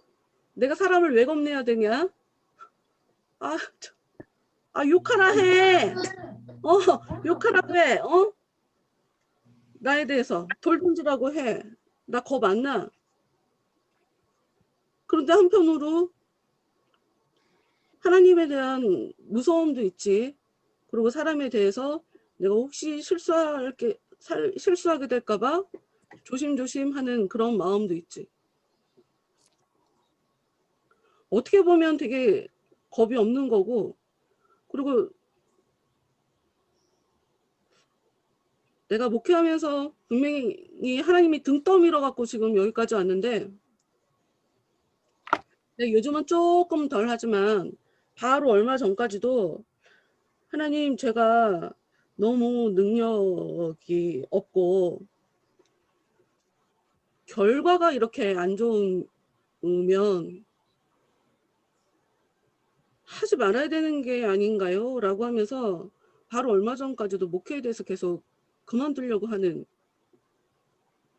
내가 사람을 왜 겁내야 되냐? 욕하라 해. 욕하라고 해. 나에 대해서 돌 던지라고 해. 나 겁 안 나. 그런데 한편으로 하나님에 대한 무서움도 있지. 그리고 사람에 대해서 내가 혹시 실수하게 될까 봐 조심조심 하는 그런 마음도 있지. 어떻게 보면 되게 겁이 없는 거고 그리고 내가 목회하면서 분명히 하나님이 등 떠밀어 갖고 지금 여기까지 왔는데 요즘은 조금 덜 하지만 바로 얼마 전까지도 하나님 제가 너무 능력이 없고 결과가 이렇게 안 좋으면 하지 말아야 되는 게 아닌가요? 라고 하면서 바로 얼마 전까지도 목회에 대해서 계속 그만두려고 하는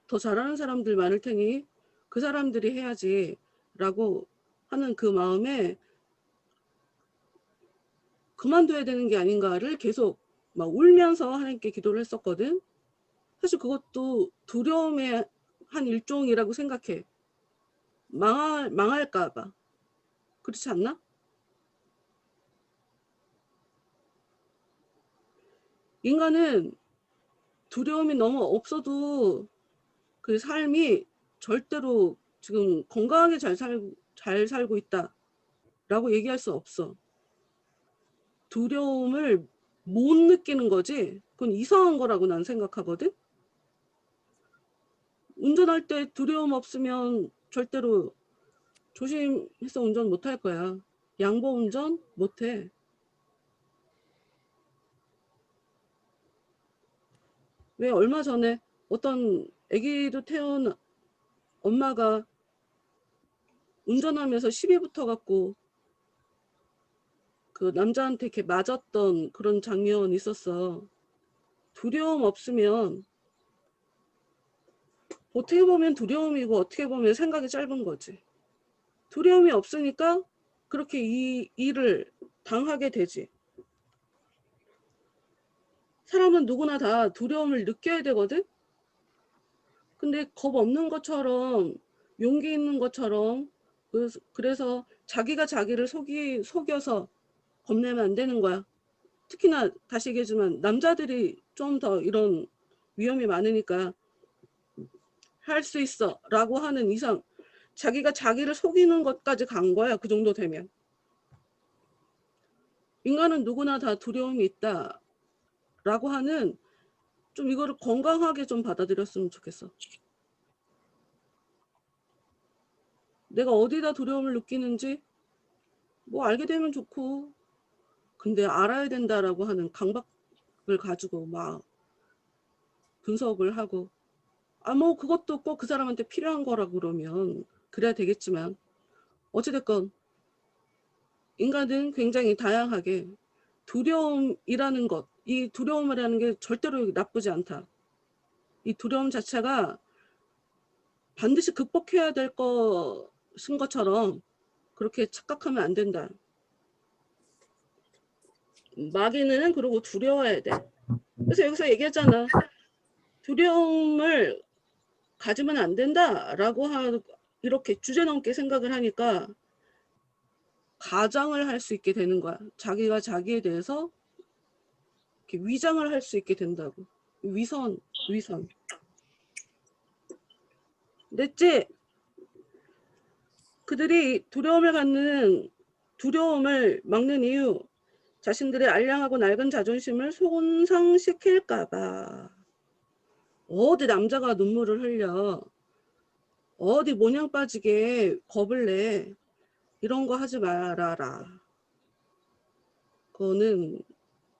더 잘하는 사람들 많을 테니 그 사람들이 해야지 라고 하는 그 마음에 그만둬야 되는 게 아닌가를 계속 막 울면서 하나님께 기도를 했었거든. 사실 그것도 두려움의 한 일종이라고 생각해. 망할까 봐. 그렇지 않나? 인간은 두려움이 너무 없어도 그 삶이 절대로 지금 건강하게 잘 살고 있다라고 얘기할 수 없어. 두려움을 못 느끼는 거지. 그건 이상한 거라고 난 생각하거든. 운전할 때 두려움 없으면 절대로 조심해서 운전 못 할 거야. 양보 운전 못 해. 왜 얼마 전에 어떤 아기도 태운 엄마가 운전하면서 시비 붙어갖고 그 남자한테 이렇게 맞았던 그런 장면이 있었어. 두려움 없으면 어떻게 보면 두려움이고 어떻게 보면 생각이 짧은 거지. 두려움이 없으니까 그렇게 이 일을 당하게 되지. 사람은 누구나 다 두려움을 느껴야 되거든. 근데 겁 없는 것처럼 용기 있는 것처럼 그래서 자기가 자기를 속여서 겁내면 안 되는 거야. 특히나 다시 얘기하지만 남자들이 좀 더 이런 위험이 많으니까 할 수 있어 라고 하는 이상 자기가 자기를 속이는 것까지 간 거야. 그 정도 되면. 인간은 누구나 다 두려움이 있다 라고 하는 좀 이거를 건강하게 좀 받아들였으면 좋겠어. 내가 어디다 두려움을 느끼는지 뭐 알게 되면 좋고 근데 알아야 된다라고 하는 강박을 가지고 막 분석을 하고 뭐 그것도 꼭 그 사람한테 필요한 거라 그러면 그래야 되겠지만 어찌됐건 인간은 굉장히 다양하게 두려움이라는 것, 이 두려움이라는 게 절대로 나쁘지 않다. 이 두려움 자체가 반드시 극복해야 될 것인 것처럼 그렇게 착각하면 안 된다. 마귀는 그러고 두려워야 돼. 그래서 여기서 얘기했잖아. 두려움을 가지면 안 된다라고 이렇게 주제넘게 생각을 하니까 가장을 할 수 있게 되는 거야. 자기가 자기에 대해서 이렇게 위장을 할 수 있게 된다고. 위선. 넷째, 그들이 두려움을 막는 이유, 자신들의 알량하고 낡은 자존심을 손상시킬까봐. 어디 남자가 눈물을 흘려, 어디 모냥 빠지게 겁을 내, 이런 거 하지 말아라. 그거는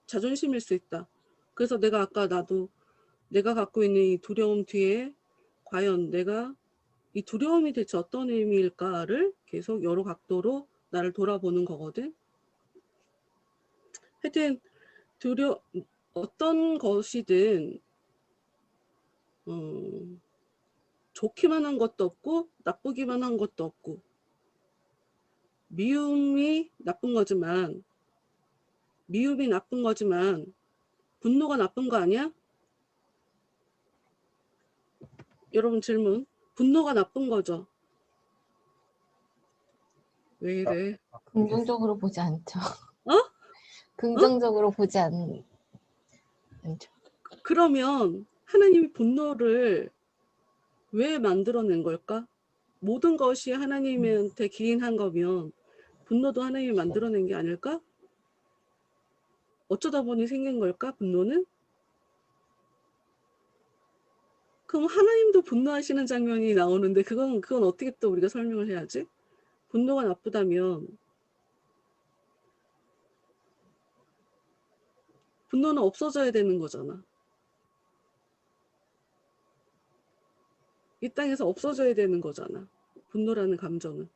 자존심일 수 있다. 그래서 내가 아까 내가 갖고 있는 이 두려움 뒤에 과연 내가 이 두려움이 대체 어떤 의미일까를 계속 여러 각도로 나를 돌아보는 거거든. 하여튼 어떤 것이든 좋기만 한 것도 없고 나쁘기만 한 것도 없고 미움이 나쁜 거지만 분노가 나쁜 거 아니야? 여러분 질문. 분노가 나쁜 거죠? 왜 이래? 긍정적으로 보지 않죠. 긍정적으로 보지 않죠. 그러면 하나님이 분노를 왜 만들어낸 걸까? 모든 것이 하나님한테 기인한 거면 분노도 하나님이 만들어낸 게 아닐까? 어쩌다 보니 생긴 걸까? 분노는? 그럼 하나님도 분노하시는 장면이 나오는데 그건 어떻게 또 우리가 설명을 해야지? 분노가 나쁘다면 분노는 없어져야 되는 거잖아. 이 땅에서 없어져야 되는 거잖아. 분노라는 감정은.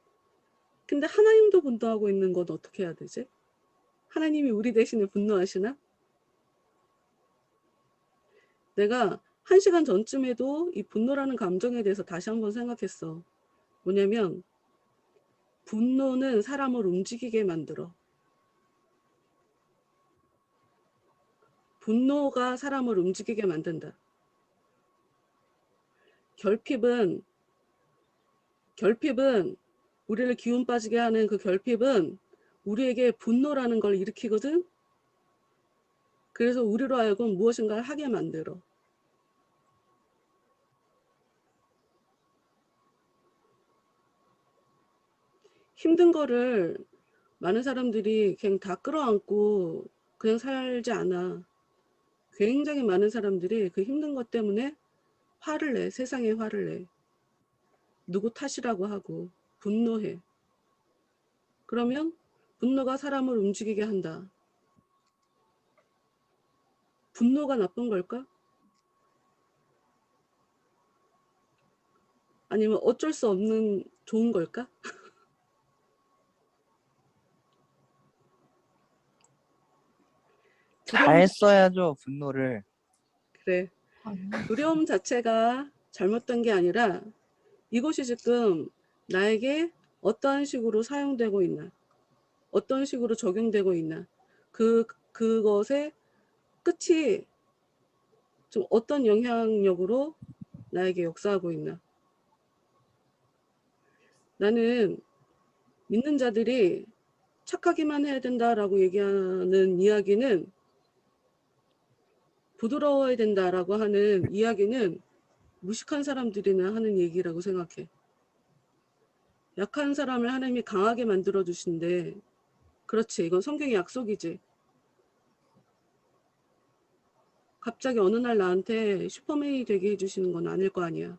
근데 하나님도 분노하고 있는 건 어떻게 해야 되지? 하나님이 우리 대신에 분노하시나? 내가 1시간 전쯤에도 이 분노라는 감정에 대해서 다시 한번 생각했어. 뭐냐면 분노는 사람을 움직이게 만들어. 분노가 사람을 움직이게 만든다. 결핍은 우리를 기운 빠지게 하는 그 결핍은 우리에게 분노라는 걸 일으키거든. 그래서 우리로 하여금 무엇인가를 하게 만들어. 힘든 거를 많은 사람들이 그냥 다 끌어안고 그냥 살지 않아. 굉장히 많은 사람들이 그 힘든 것 때문에 화를 내. 세상에 화를 내. 누구 탓이라고 하고 분노해. 그러면 분노가 사람을 움직이게 한다. 분노가 나쁜 걸까? 아니면 어쩔 수 없는 좋은 걸까? 잘 써야죠, 분노를. 그래. 두려움 자체가 잘못된 게 아니라 이것이 지금 나에게 어떠한 식으로 사용되고 있나, 어떤 식으로 적용되고 있나, 그것의 끝이 좀 어떤 영향력으로 나에게 역사하고 있나. 나는 믿는 자들이 착하기만 해야 된다라고 얘기하는 이야기는, 부드러워야 된다라고 하는 이야기는 무식한 사람들이나 하는 얘기라고 생각해. 약한 사람을 하나님이 강하게 만들어 주신대. 그렇지, 이건 성경의 약속이지. 갑자기 어느 날 나한테 슈퍼맨이 되게 해주시는 건 아닐 거 아니야.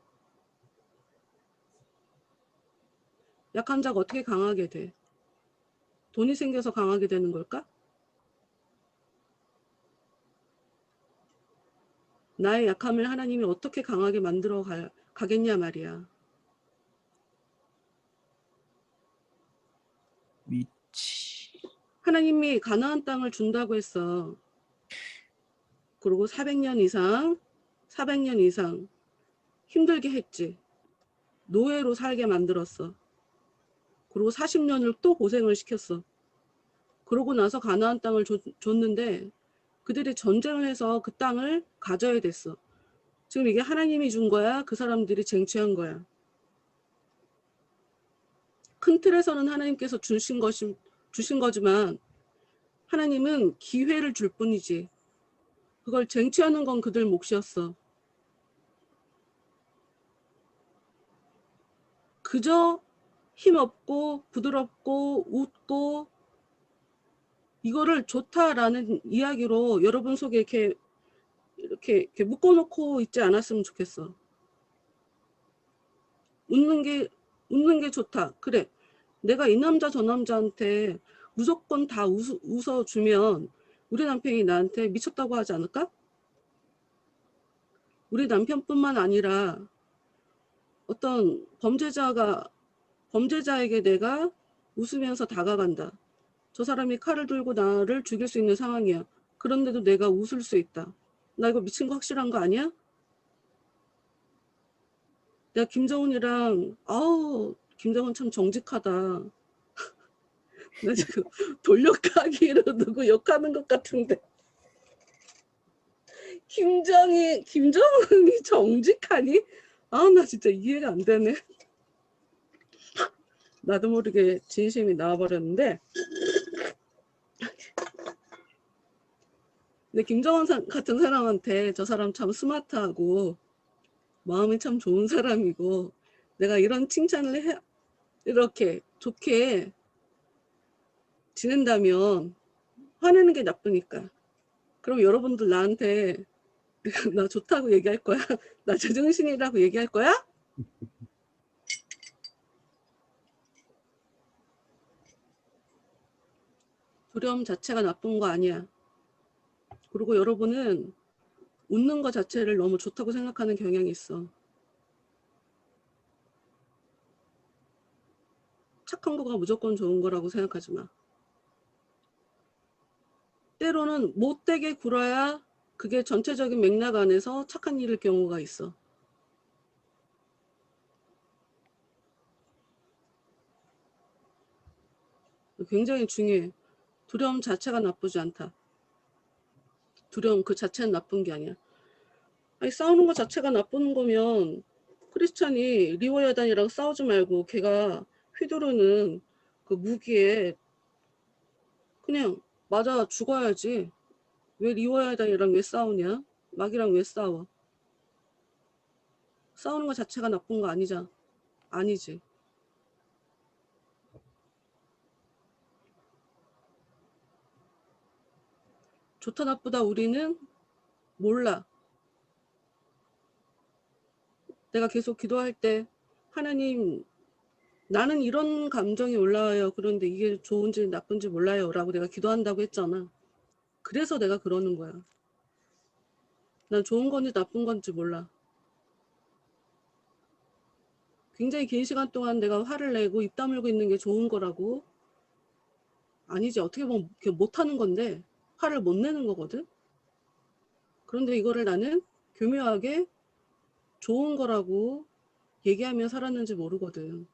약한 자가 어떻게 강하게 돼? 돈이 생겨서 강하게 되는 걸까? 나의 약함을 하나님이 어떻게 강하게 만들어 가겠냐 말이야. 미치. 하나님이 가나안 땅을 준다고 했어. 그리고 400년 이상 힘들게 했지. 노예로 살게 만들었어. 그리고 40년을 또 고생을 시켰어. 그러고 나서 가나안 땅을 줬는데 그들이 전쟁을 해서 그 땅을 가져야 됐어. 지금 이게 하나님이 준 거야? 그 사람들이 쟁취한 거야? 큰 틀에서는 하나님께서 주신 거지만 하나님은 기회를 줄 뿐이지. 그걸 쟁취하는 건 그들 몫이었어. 그저 힘없고 부드럽고 웃고 이거를 좋다라는 이야기로 여러분 속에 이렇게 묶어놓고 있지 않았으면 좋겠어. 웃는 게 좋다. 그래. 내가 이 남자 저 남자한테 무조건 다 웃어주면 우리 남편이 나한테 미쳤다고 하지 않을까? 우리 남편뿐만 아니라 어떤 범죄자에게 내가 웃으면서 다가간다. 저 사람이 칼을 들고 나를 죽일 수 있는 상황이야. 그런데도 내가 웃을 수 있다. 나 이거 미친 거 확실한 거 아니야? 내가 김정은이랑 김정은 참 정직하다. 나 지금 돌려가기로 누구 욕하는 것 같은데. 김정은이 정직하니? 나 진짜 이해가 안 되네. 나도 모르게 진심이 나와버렸는데. 근데 김정은 같은 사람한테 저 사람 참 스마트하고 마음이 참 좋은 사람이고 내가 이런 칭찬을 이렇게 좋게 지낸다면 화내는 게 나쁘니까. 그럼 여러분들 나한테 나 좋다고 얘기할 거야? 나 제정신이라고 얘기할 거야? 두려움 자체가 나쁜 거 아니야. 그리고 여러분은 웃는 거 자체를 너무 좋다고 생각하는 경향이 있어. 착한 거가 무조건 좋은 거라고 생각하지 마. 때로는 못되게 굴어야 그게 전체적인 맥락 안에서 착한 일일 경우가 있어. 굉장히 중요해. 두려움 자체가 나쁘지 않다. 두려움 그 자체는 나쁜 게 아니야. 아니 싸우는 것 자체가 나쁜 거면 크리스찬이 리워야단이랑 싸우지 말고 걔가 휘두르는 그 무기에 그냥 맞아 죽어야지. 왜 리워야단이랑 왜 싸우냐? 마귀랑 왜 싸워? 싸우는 것 자체가 나쁜 거 아니잖아. 아니지. 좋다 나쁘다 우리는 몰라. 내가 계속 기도할 때 하나님 나는 이런 감정이 올라와요. 그런데 이게 좋은지 나쁜지 몰라요. 라고 내가 기도한다고 했잖아. 그래서 내가 그러는 거야. 난 좋은 건지 나쁜 건지 몰라. 굉장히 긴 시간 동안 내가 화를 내고 입 다물고 있는 게 좋은 거라고? 아니지. 어떻게 보면 못하는 건데 화를 못 내는 거거든. 그런데 이거를 나는 교묘하게 좋은 거라고 얘기하며 살았는지 모르거든.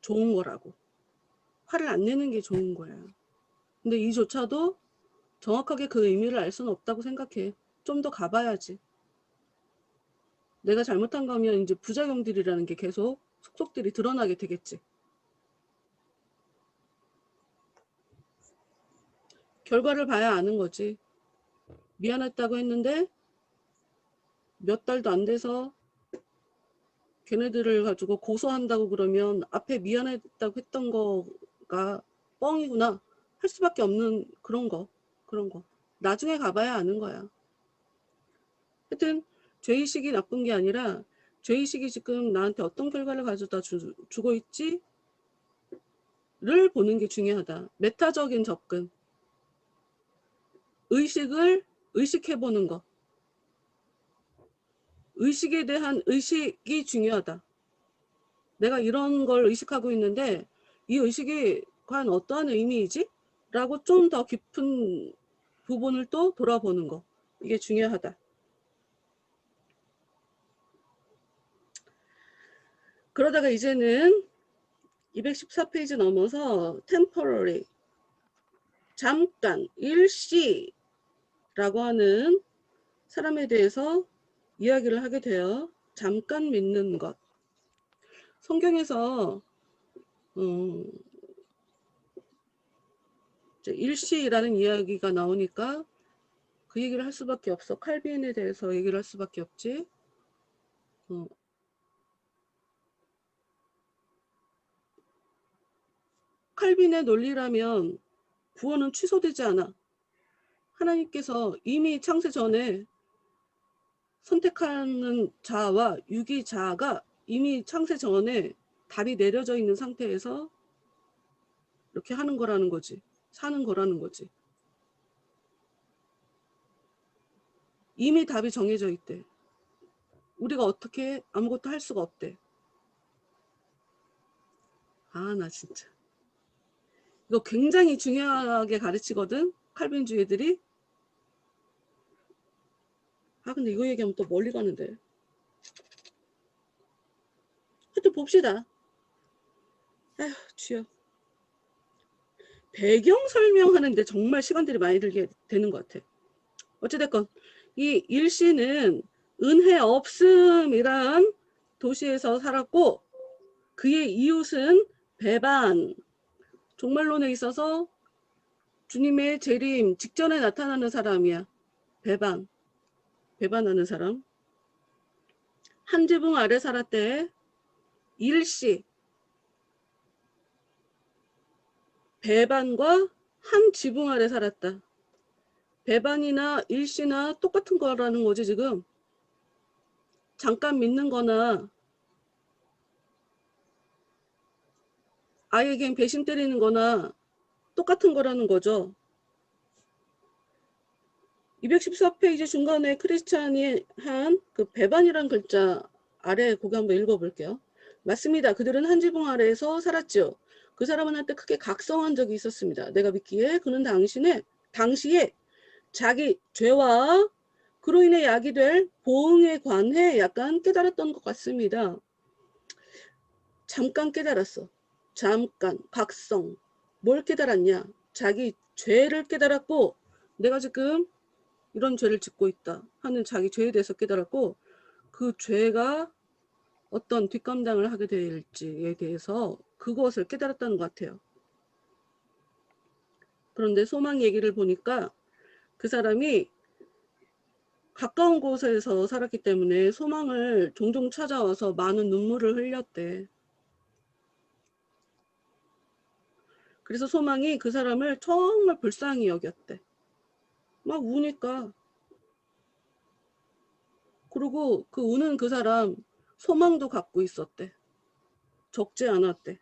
좋은 거라고. 화를 안 내는 게 좋은 거야. 근데 이조차도 정확하게 그 의미를 알 수는 없다고 생각해. 좀 더 가봐야지. 내가 잘못한 거면 이제 부작용들이라는 게 계속 속속들이 드러나게 되겠지. 결과를 봐야 아는 거지. 미안했다고 했는데 몇 달도 안 돼서 걔네들을 가지고 고소한다고 그러면 앞에 미안했다고 했던 거가 뻥이구나 할 수밖에 없는 그런 거. 나중에 가봐야 아는 거야. 하여튼 죄의식이 나쁜 게 아니라 죄의식이 지금 나한테 어떤 결과를 가져다 주고 있지를 보는 게 중요하다. 메타적인 접근. 의식을 의식해보는 거. 의식에 대한 의식이 중요하다. 내가 이런 걸 의식하고 있는데 이 의식이 과연 어떠한 의미이지? 라고 좀 더 깊은 부분을 또 돌아보는 거. 이게 중요하다. 그러다가 이제는 214페이지 넘어서 temporary, 잠깐, 일시라고 하는 사람에 대해서 이야기를 하게 돼요. 잠깐 믿는 것. 성경에서 일시라는 이야기가 나오니까 그 얘기를 할 수밖에 없어. 칼빈에 대해서 얘기를 할 수밖에 없지. 칼빈의 논리라면 구원은 취소되지 않아. 하나님께서 이미 창세 전에 선택하는 자와 유기자가 이미 창세 전에 답이 내려져 있는 상태에서 이렇게 하는 거라는 거지. 사는 거라는 거지. 이미 답이 정해져 있대. 우리가 어떻게 아무것도 할 수가 없대. 아, 나 진짜. 이거 굉장히 중요하게 가르치거든. 칼빈주의들이. 아, 근데 이거 얘기하면 또 멀리 가는데. 하여튼 봅시다. 아휴, 주여. 배경 설명하는데 정말 시간들이 많이 들게 되는 것 같아. 어찌됐건 이 일시는 은혜 없음이란 도시에서 살았고 그의 이웃은 배반, 종말론에 있어서 주님의 재림 직전에 나타나는 사람이야. 배반하는 사람. 한 지붕 아래 살았대. 일시, 배반과 한 지붕 아래 살았다. 배반이나 일시나 똑같은 거라는 거지 지금. 잠깐 믿는 거나 아예 그냥 배신 때리는 거나 똑같은 거라는 거죠. 214페이지 중간에 크리스찬이 한 그 배반이란 글자 아래 거기 한번 읽어볼게요. 맞습니다. 그들은 한 지붕 아래에서 살았지요. 그 사람은 한때 크게 각성한 적이 있었습니다. 내가 믿기에 그는 당시에 자기 죄와 그로 인해 약이 될 보응에 관해 약간 깨달았던 것 같습니다. 잠깐 깨달았어. 잠깐 각성. 뭘 깨달았냐? 자기 죄를 깨달았고 내가 지금 이런 죄를 짓고 있다 하는 자기 죄에 대해서 깨달았고 그 죄가 어떤 뒷감당을 하게 될지에 대해서 그것을 깨달았다는 것 같아요. 그런데 소망 얘기를 보니까 그 사람이 가까운 곳에서 살았기 때문에 소망을 종종 찾아와서 많은 눈물을 흘렸대. 그래서 소망이 그 사람을 정말 불쌍히 여겼대. 막 우니까. 그리고 그 우는 그 사람 소망도 갖고 있었대. 적지 않았대.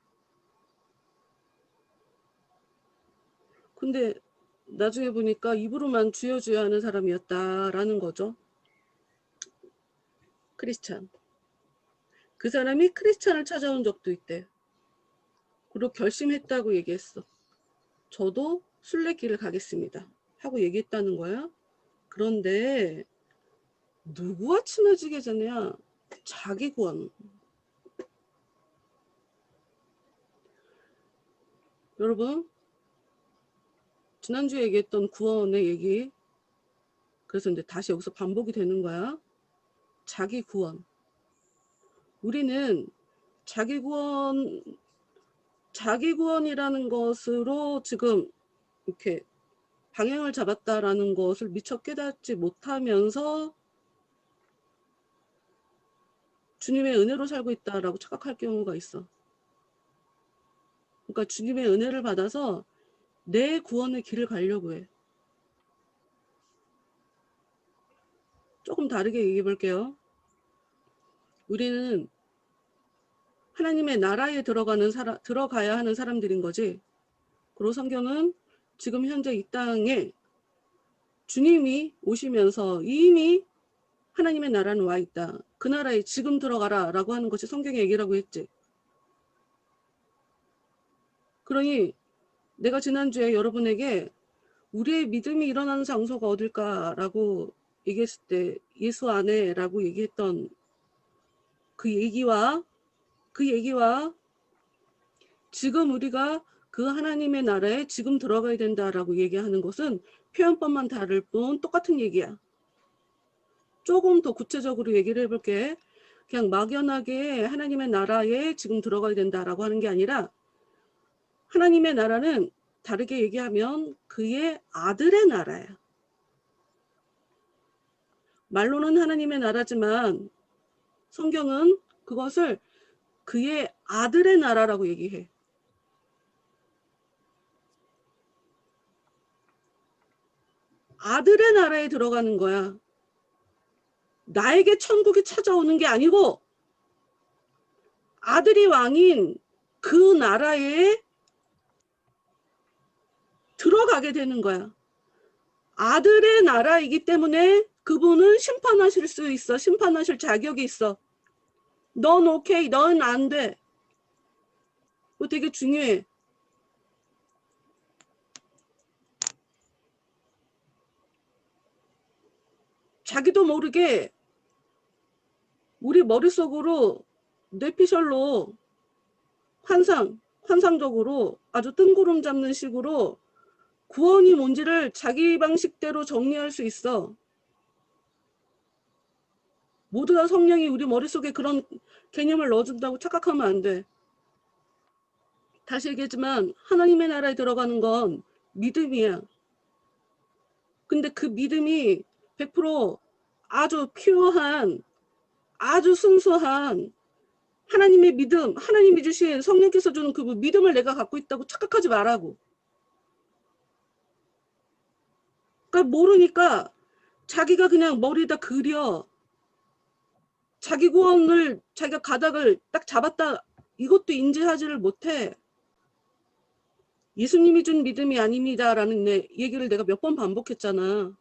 근데 나중에 보니까 입으로만 주여 주여 하는 사람이었다라는 거죠. 크리스찬. 그 사람이 크리스찬을 찾아온 적도 있대. 그리고 결심했다고 얘기했어. 저도 순례길을 가겠습니다. 하고 얘기했다는 거야. 그런데 누구와 친해지게 되냐? 자기 구원. 여러분, 지난주에 얘기했던 구원의 얘기, 그래서 이제 다시 여기서 반복이 되는 거야. 자기 구원. 우리는 자기 구원이라는 것으로 지금 이렇게 방향을 잡았다라는 것을 미처 깨닫지 못하면서 주님의 은혜로 살고 있다라고 착각할 경우가 있어. 그러니까 주님의 은혜를 받아서 내 구원의 길을 가려고 해. 조금 다르게 얘기해 볼게요. 우리는 하나님의 나라에 들어가야 하는 사람들인 거지. 그리고 성경은 지금 현재 이 땅에 주님이 오시면서 이미 하나님의 나라는 와 있다. 그 나라에 지금 들어가라 라고 하는 것이 성경의 얘기라고 했지. 그러니 내가 지난주에 여러분에게 우리의 믿음이 일어나는 장소가 어딜까라고 얘기했을 때 예수 안에 라고 얘기했던 그 얘기와 지금 우리가 그 하나님의 나라에 지금 들어가야 된다라고 얘기하는 것은 표현법만 다를 뿐 똑같은 얘기야. 조금 더 구체적으로 얘기를 해볼게. 그냥 막연하게 하나님의 나라에 지금 들어가야 된다라고 하는 게 아니라 하나님의 나라는 다르게 얘기하면 그의 아들의 나라야. 말로는 하나님의 나라지만 성경은 그것을 그의 아들의 나라라고 얘기해. 아들의 나라에 들어가는 거야. 나에게 천국이 찾아오는 게 아니고 아들이 왕인 그 나라에 들어가게 되는 거야. 아들의 나라이기 때문에 그분은 심판하실 수 있어. 심판하실 자격이 있어. 넌 오케이, 넌 안 돼. 그거 되게 중요해. 자기도 모르게 우리 머릿속으로 뇌피셜로 환상적으로 아주 뜬구름 잡는 식으로 구원이 뭔지를 자기 방식대로 정리할 수 있어. 모두 다 성령이 우리 머릿속에 그런 개념을 넣어준다고 착각하면 안 돼. 다시 얘기했지만 하나님의 나라에 들어가는 건 믿음이야. 근데 그 믿음이 100% 아주 퓨어한, 아주 순수한 하나님의 믿음, 하나님이 주신 성령께서 주는 그 믿음을 내가 갖고 있다고 착각하지 말라고. 그러니까 모르니까 자기가 그냥 머리에다 그려. 자기 구원을 자기가 가닥을 딱 잡았다. 이것도 인지하지를 못해. 예수님이 준 믿음이 아닙니다라는 얘기를 내가 몇 번 반복했잖아.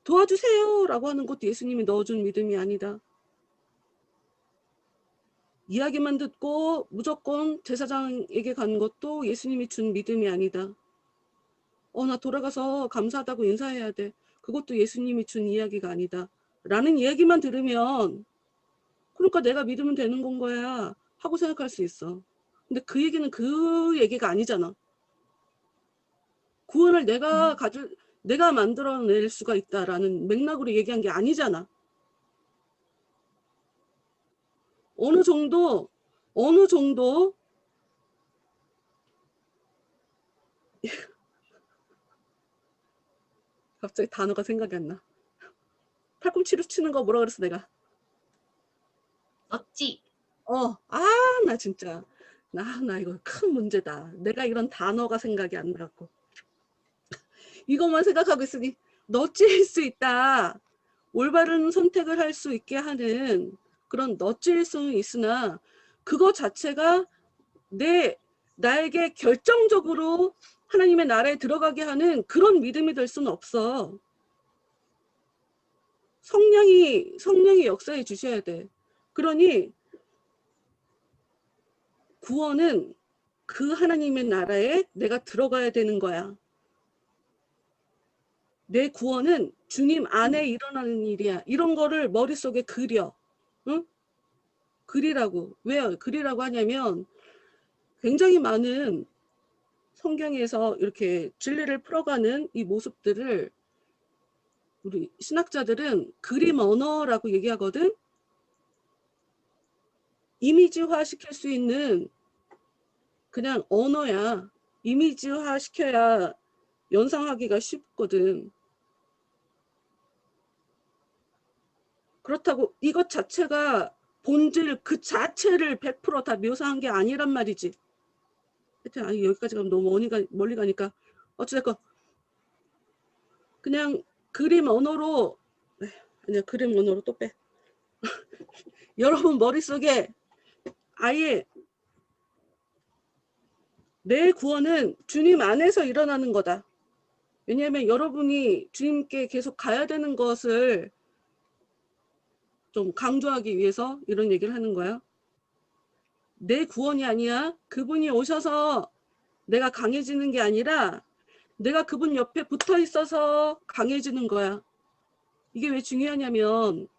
도와주세요 라고 하는 것도 예수님이 넣어준 믿음이 아니다. 이야기만 듣고 무조건 제사장에게 간 것도 예수님이 준 믿음이 아니다. 나 돌아가서 감사하다고 인사해야 돼. 그것도 예수님이 준 이야기가 아니다. 라는 이야기만 들으면 그러니까 내가 믿으면 되는 건 거야 하고 생각할 수 있어. 근데 그 얘기는 그 얘기가 아니잖아. 구원을 내가 내가 만들어낼 수가 있다라는 맥락으로 얘기한 게 아니잖아. 어느 정도 갑자기 단어가 생각이 안 나. 팔꿈치로 치는 거 뭐라 그랬어 내가? 어찌. 나 진짜 나 이거 큰 문제다. 내가 이런 단어가 생각이 안 나고 이것만 생각하고 있으니 너찌일 수 있다. 올바른 선택을 할 수 있게 하는 그런 너찌일 수는 있으나 그거 자체가 나에게 결정적으로 하나님의 나라에 들어가게 하는 그런 믿음이 될 수는 없어. 성령이 역사해 주셔야 돼. 그러니 구원은 그 하나님의 나라에 내가 들어가야 되는 거야. 내 구원은 주님 안에 일어나는 일이야. 이런 거를 머릿속에 그려. 응? 그리라고. 왜 그리라고 하냐면 굉장히 많은 성경에서 이렇게 진리를 풀어가는 이 모습들을 우리 신학자들은 그림 언어라고 얘기하거든. 이미지화 시킬 수 있는 그냥 언어야. 이미지화 시켜야 연상하기가 쉽거든. 그렇다고 이것 자체가 본질 그 자체를 100% 다 묘사한 게 아니란 말이지. 하여튼 여기까지 가면 너무 멀리 가니까 어찌됐건 그냥 그림 언어로 아니야 그림 언어로 또 빼. 여러분 머릿속에 아예 내 구원은 주님 안에서 일어나는 거다. 왜냐하면 여러분이 주님께 계속 가야 되는 것을 좀 강조하기 위해서 이런 얘기를 하는 거야. 내 구원이 아니야. 그분이 오셔서 내가 강해지는 게 아니라 내가 그분 옆에 붙어 있어서 강해지는 거야. 이게 왜 중요하냐면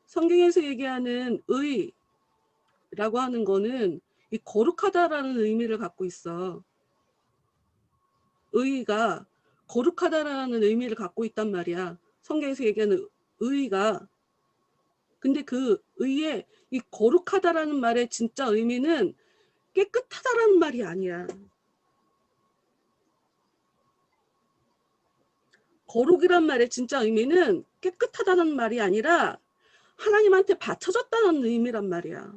성경에서 얘기하는 의라고 하는 거는 이 거룩하다라는 의미를 갖고 있어. 의가 거룩하다라는 의미를 갖고 있단 말이야. 성경에서 얘기하는 의가. 근데 그 의의 이 거룩하다라는 말의 진짜 의미는 깨끗하다라는 말이 아니야. 거룩이란 말의 진짜 의미는 깨끗하다는 말이 아니라 하나님한테 바쳐졌다는 의미란 말이야.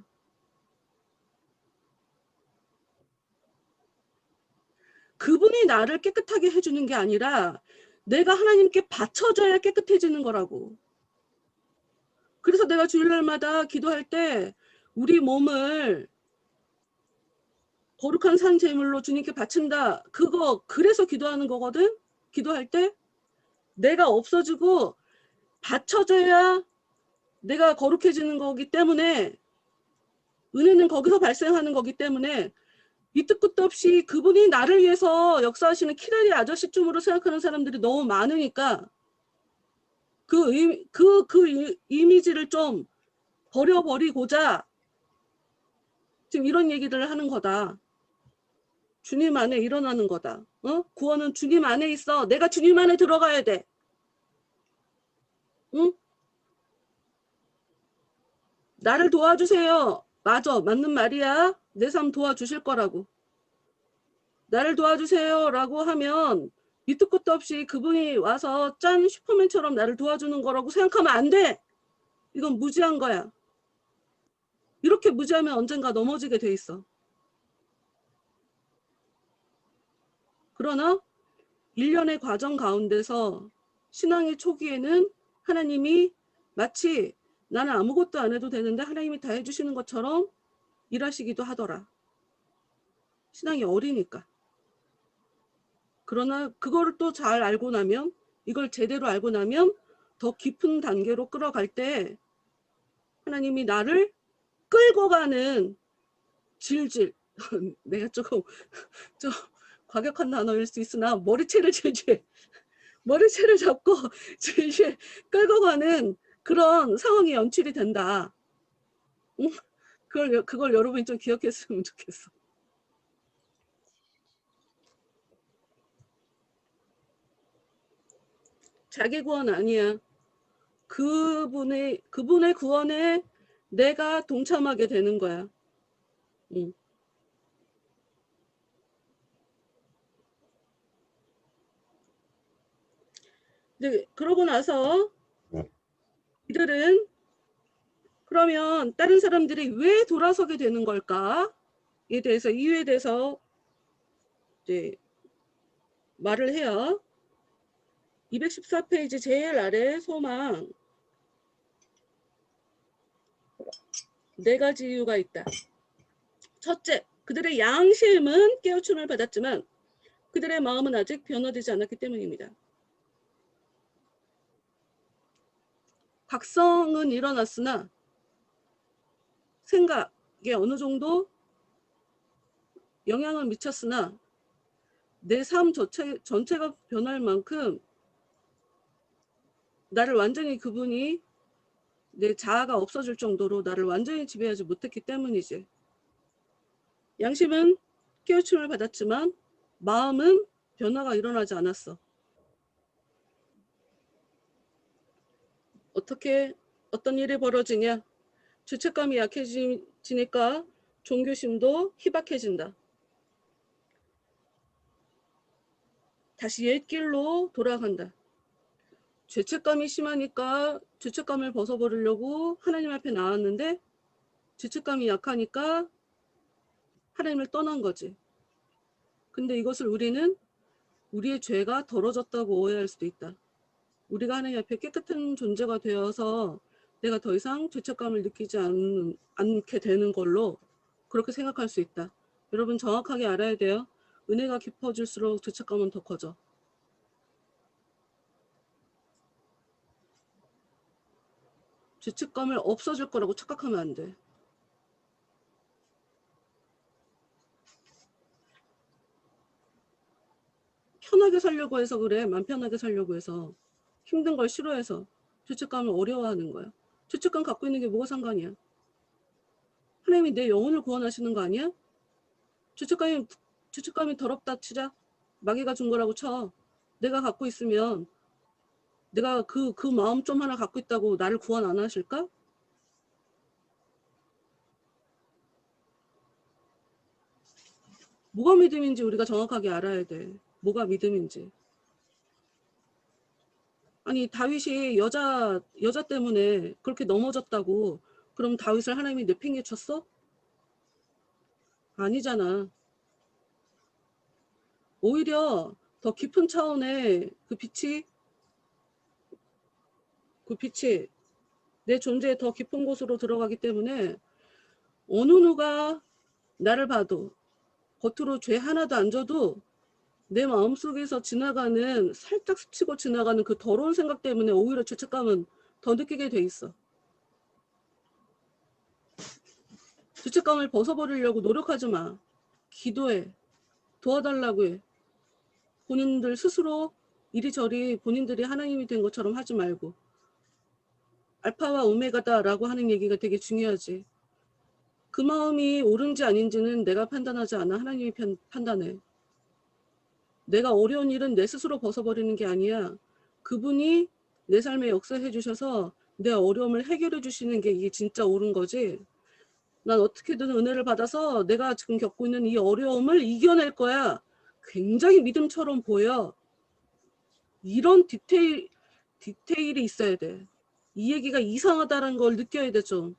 그분이 나를 깨끗하게 해주는 게 아니라 내가 하나님께 바쳐져야 깨끗해지는 거라고. 그래서 내가 주일날마다 기도할 때 우리 몸을 거룩한 산 제물로 주님께 바친다. 그래서 기도하는 거거든. 기도할 때 내가 없어지고 바쳐져야 내가 거룩해지는 거기 때문에 은혜는 거기서 발생하는 거기 때문에 밑도 끝도 없이 그분이 나를 위해서 역사하시는 키라리 아저씨쯤으로 생각하는 사람들이 너무 많으니까 그 이미지를 좀 버려버리고자 지금 이런 얘기를 하는 거다. 주님 안에 일어나는 거다. 구원은 주님 안에 있어. 내가 주님 안에 들어가야 돼. 응? 나를 도와주세요. 맞아. 맞는 말이야. 내 삶 도와주실 거라고. 나를 도와주세요 라고 하면 밑도 끝도 없이 그분이 와서 짠 슈퍼맨처럼 나를 도와주는 거라고 생각하면 안 돼. 이건 무지한 거야. 이렇게 무지하면 언젠가 넘어지게 돼 있어. 그러나 일련의 과정 가운데서 신앙의 초기에는 하나님이 마치 나는 아무것도 안 해도 되는데 하나님이 다 해주시는 것처럼 일하시기도 하더라. 신앙이 어리니까. 그러나 그거를 또 잘 알고 나면 이걸 제대로 알고 나면 더 깊은 단계로 끌어갈 때 하나님이 나를 끌고 가는 질질 내가 조금 좀 과격한 단어일 수 있으나 머리채를 질질 머리채를 잡고 질질 끌고 가는 그런 상황이 연출이 된다. 응? 그걸 여러분이 좀 기억했으면 좋겠어. 자기 구원 아니야. 그분의 구원에 내가 동참하게 되는 거야. 응. 근데 그러고 나서 이들은 그러면 다른 사람들이 왜 돌아서게 되는 걸까? 이유에 대해서 이제 말을 해요. 214페이지 제일 아래 소망. 네 가지 이유가 있다. 첫째, 그들의 양심은 깨우침을 받았지만 그들의 마음은 아직 변화되지 않았기 때문입니다. 각성은 일어났으나 생각에 어느 정도 영향을 미쳤으나 내 삶 전체가 변할 만큼 나를 완전히 그분이 내 자아가 없어질 정도로 나를 완전히 지배하지 못했기 때문이지. 양심은 깨우침을 받았지만 마음은 변화가 일어나지 않았어. 어떤 일이 벌어지냐? 죄책감이 약해지니까 종교심도 희박해진다. 다시 옛 길로 돌아간다. 죄책감이 심하니까 죄책감을 벗어버리려고 하나님 앞에 나왔는데 죄책감이 약하니까 하나님을 떠난 거지. 근데 이것을 우리는 우리의 죄가 덜어졌다고 오해할 수도 있다. 우리가 하나님 앞에 깨끗한 존재가 되어서 내가 더 이상 죄책감을 느끼지 않게 되는 걸로 그렇게 생각할 수 있다. 여러분 정확하게 알아야 돼요. 은혜가 깊어질수록 죄책감은 더 커져. 죄책감을 없어질 거라고 착각하면 안 돼. 편하게 살려고 해서 그래. 맘 편하게 살려고 해서. 힘든 걸 싫어해서 죄책감을 어려워하는 거야. 죄책감 갖고 있는 게 뭐가 상관이야? 하나님이 내 영혼을 구원하시는 거 아니야? 죄책감이 더럽다 치자. 마귀가 준 거라고 쳐. 내가 갖고 있으면 내가 그 마음 좀 하나 갖고 있다고 나를 구원 안 하실까? 뭐가 믿음인지 우리가 정확하게 알아야 돼. 뭐가 믿음인지. 아니 다윗이 여자 때문에 그렇게 넘어졌다고 그럼 다윗을 하나님이 내팽개 쳤어? 아니잖아. 오히려 더 깊은 차원의 그 빛이 내 존재의 더 깊은 곳으로 들어가기 때문에 어느 누가 나를 봐도 겉으로 죄 하나도 안 져도 내 마음속에서 지나가는 살짝 스치고 지나가는 그 더러운 생각 때문에 오히려 죄책감은 더 느끼게 돼 있어. 죄책감을 벗어버리려고 노력하지 마. 기도해. 도와달라고 해. 본인들 스스로 이리저리 본인들이 하나님이 된 것처럼 하지 말고 알파와 오메가다라고 하는 얘기가 되게 중요하지. 그 마음이 옳은지 아닌지는 내가 판단하지 않아. 하나님이 판단해. 내가 어려운 일은 내 스스로 벗어버리는 게 아니야. 그분이 내 삶에 역사해 주셔서 내 어려움을 해결해 주시는 게 이게 진짜 옳은 거지. 난 어떻게든 은혜를 받아서 내가 지금 겪고 있는 이 어려움을 이겨낼 거야. 굉장히 믿음처럼 보여. 이런 디테일이 있어야 돼. 이 얘기가 이상하다는 걸 느껴야 돼 좀.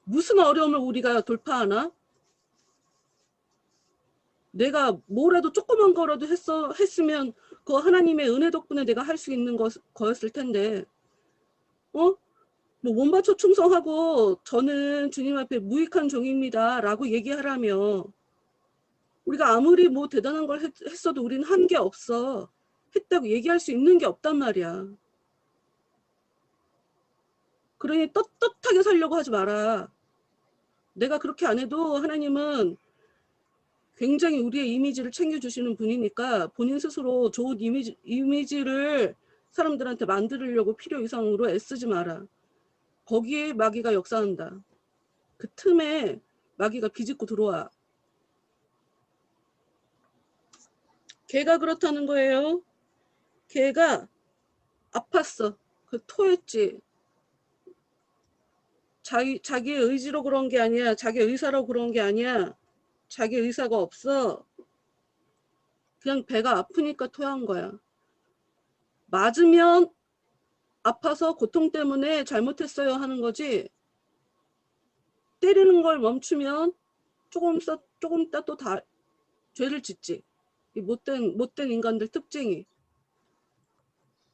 무슨 어려움을 우리가 돌파하나? 내가 뭐라도 조그만 거라도 했으면 그 하나님의 은혜 덕분에 내가 할 수 있는 거였을 텐데 뭐 몸 바쳐 충성하고 저는 주님 앞에 무익한 종입니다 라고 얘기하라며 우리가 아무리 뭐 대단한 걸 했어도 우리는 한 게 없어. 했다고 얘기할 수 있는 게 없단 말이야. 그러니 떳떳하게 살려고 하지 마라. 내가 그렇게 안 해도 하나님은 굉장히 우리의 이미지를 챙겨주시는 분이니까 본인 스스로 좋은 이미지를 사람들한테 만들려고 필요 이상으로 애쓰지 마라. 거기에 마귀가 역사한다. 그 틈에 마귀가 비집고 들어와. 걔가 그렇다는 거예요. 걔가 아팠어. 그 토했지. 자기의 의지로 그런 게 아니야. 자기 의사로 그런 게 아니야. 자기 의사가 없어. 그냥 배가 아프니까 토한 거야. 맞으면 아파서 고통 때문에 잘못했어요 하는 거지. 때리는 걸 멈추면 조금 있다 또 다 죄를 짓지. 이 못된 인간들 특징이.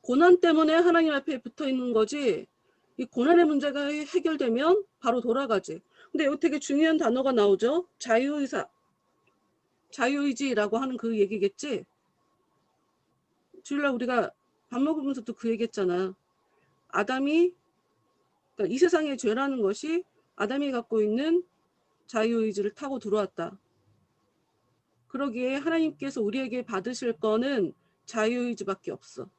고난 때문에 하나님 앞에 붙어 있는 거지. 이 고난의 문제가 해결되면 바로 돌아가지. 근데 여기 되게 중요한 단어가 나오죠. 자유의사. 자유의지라고 하는 그 얘기겠지. 주일날 우리가 밥 먹으면서도 그 얘기했잖아. 아담이, 그러니까 이 세상의 죄라는 것이 아담이 갖고 있는 자유의지를 타고 들어왔다. 그러기에 하나님께서 우리에게 받으실 거는 자유의지밖에 없어.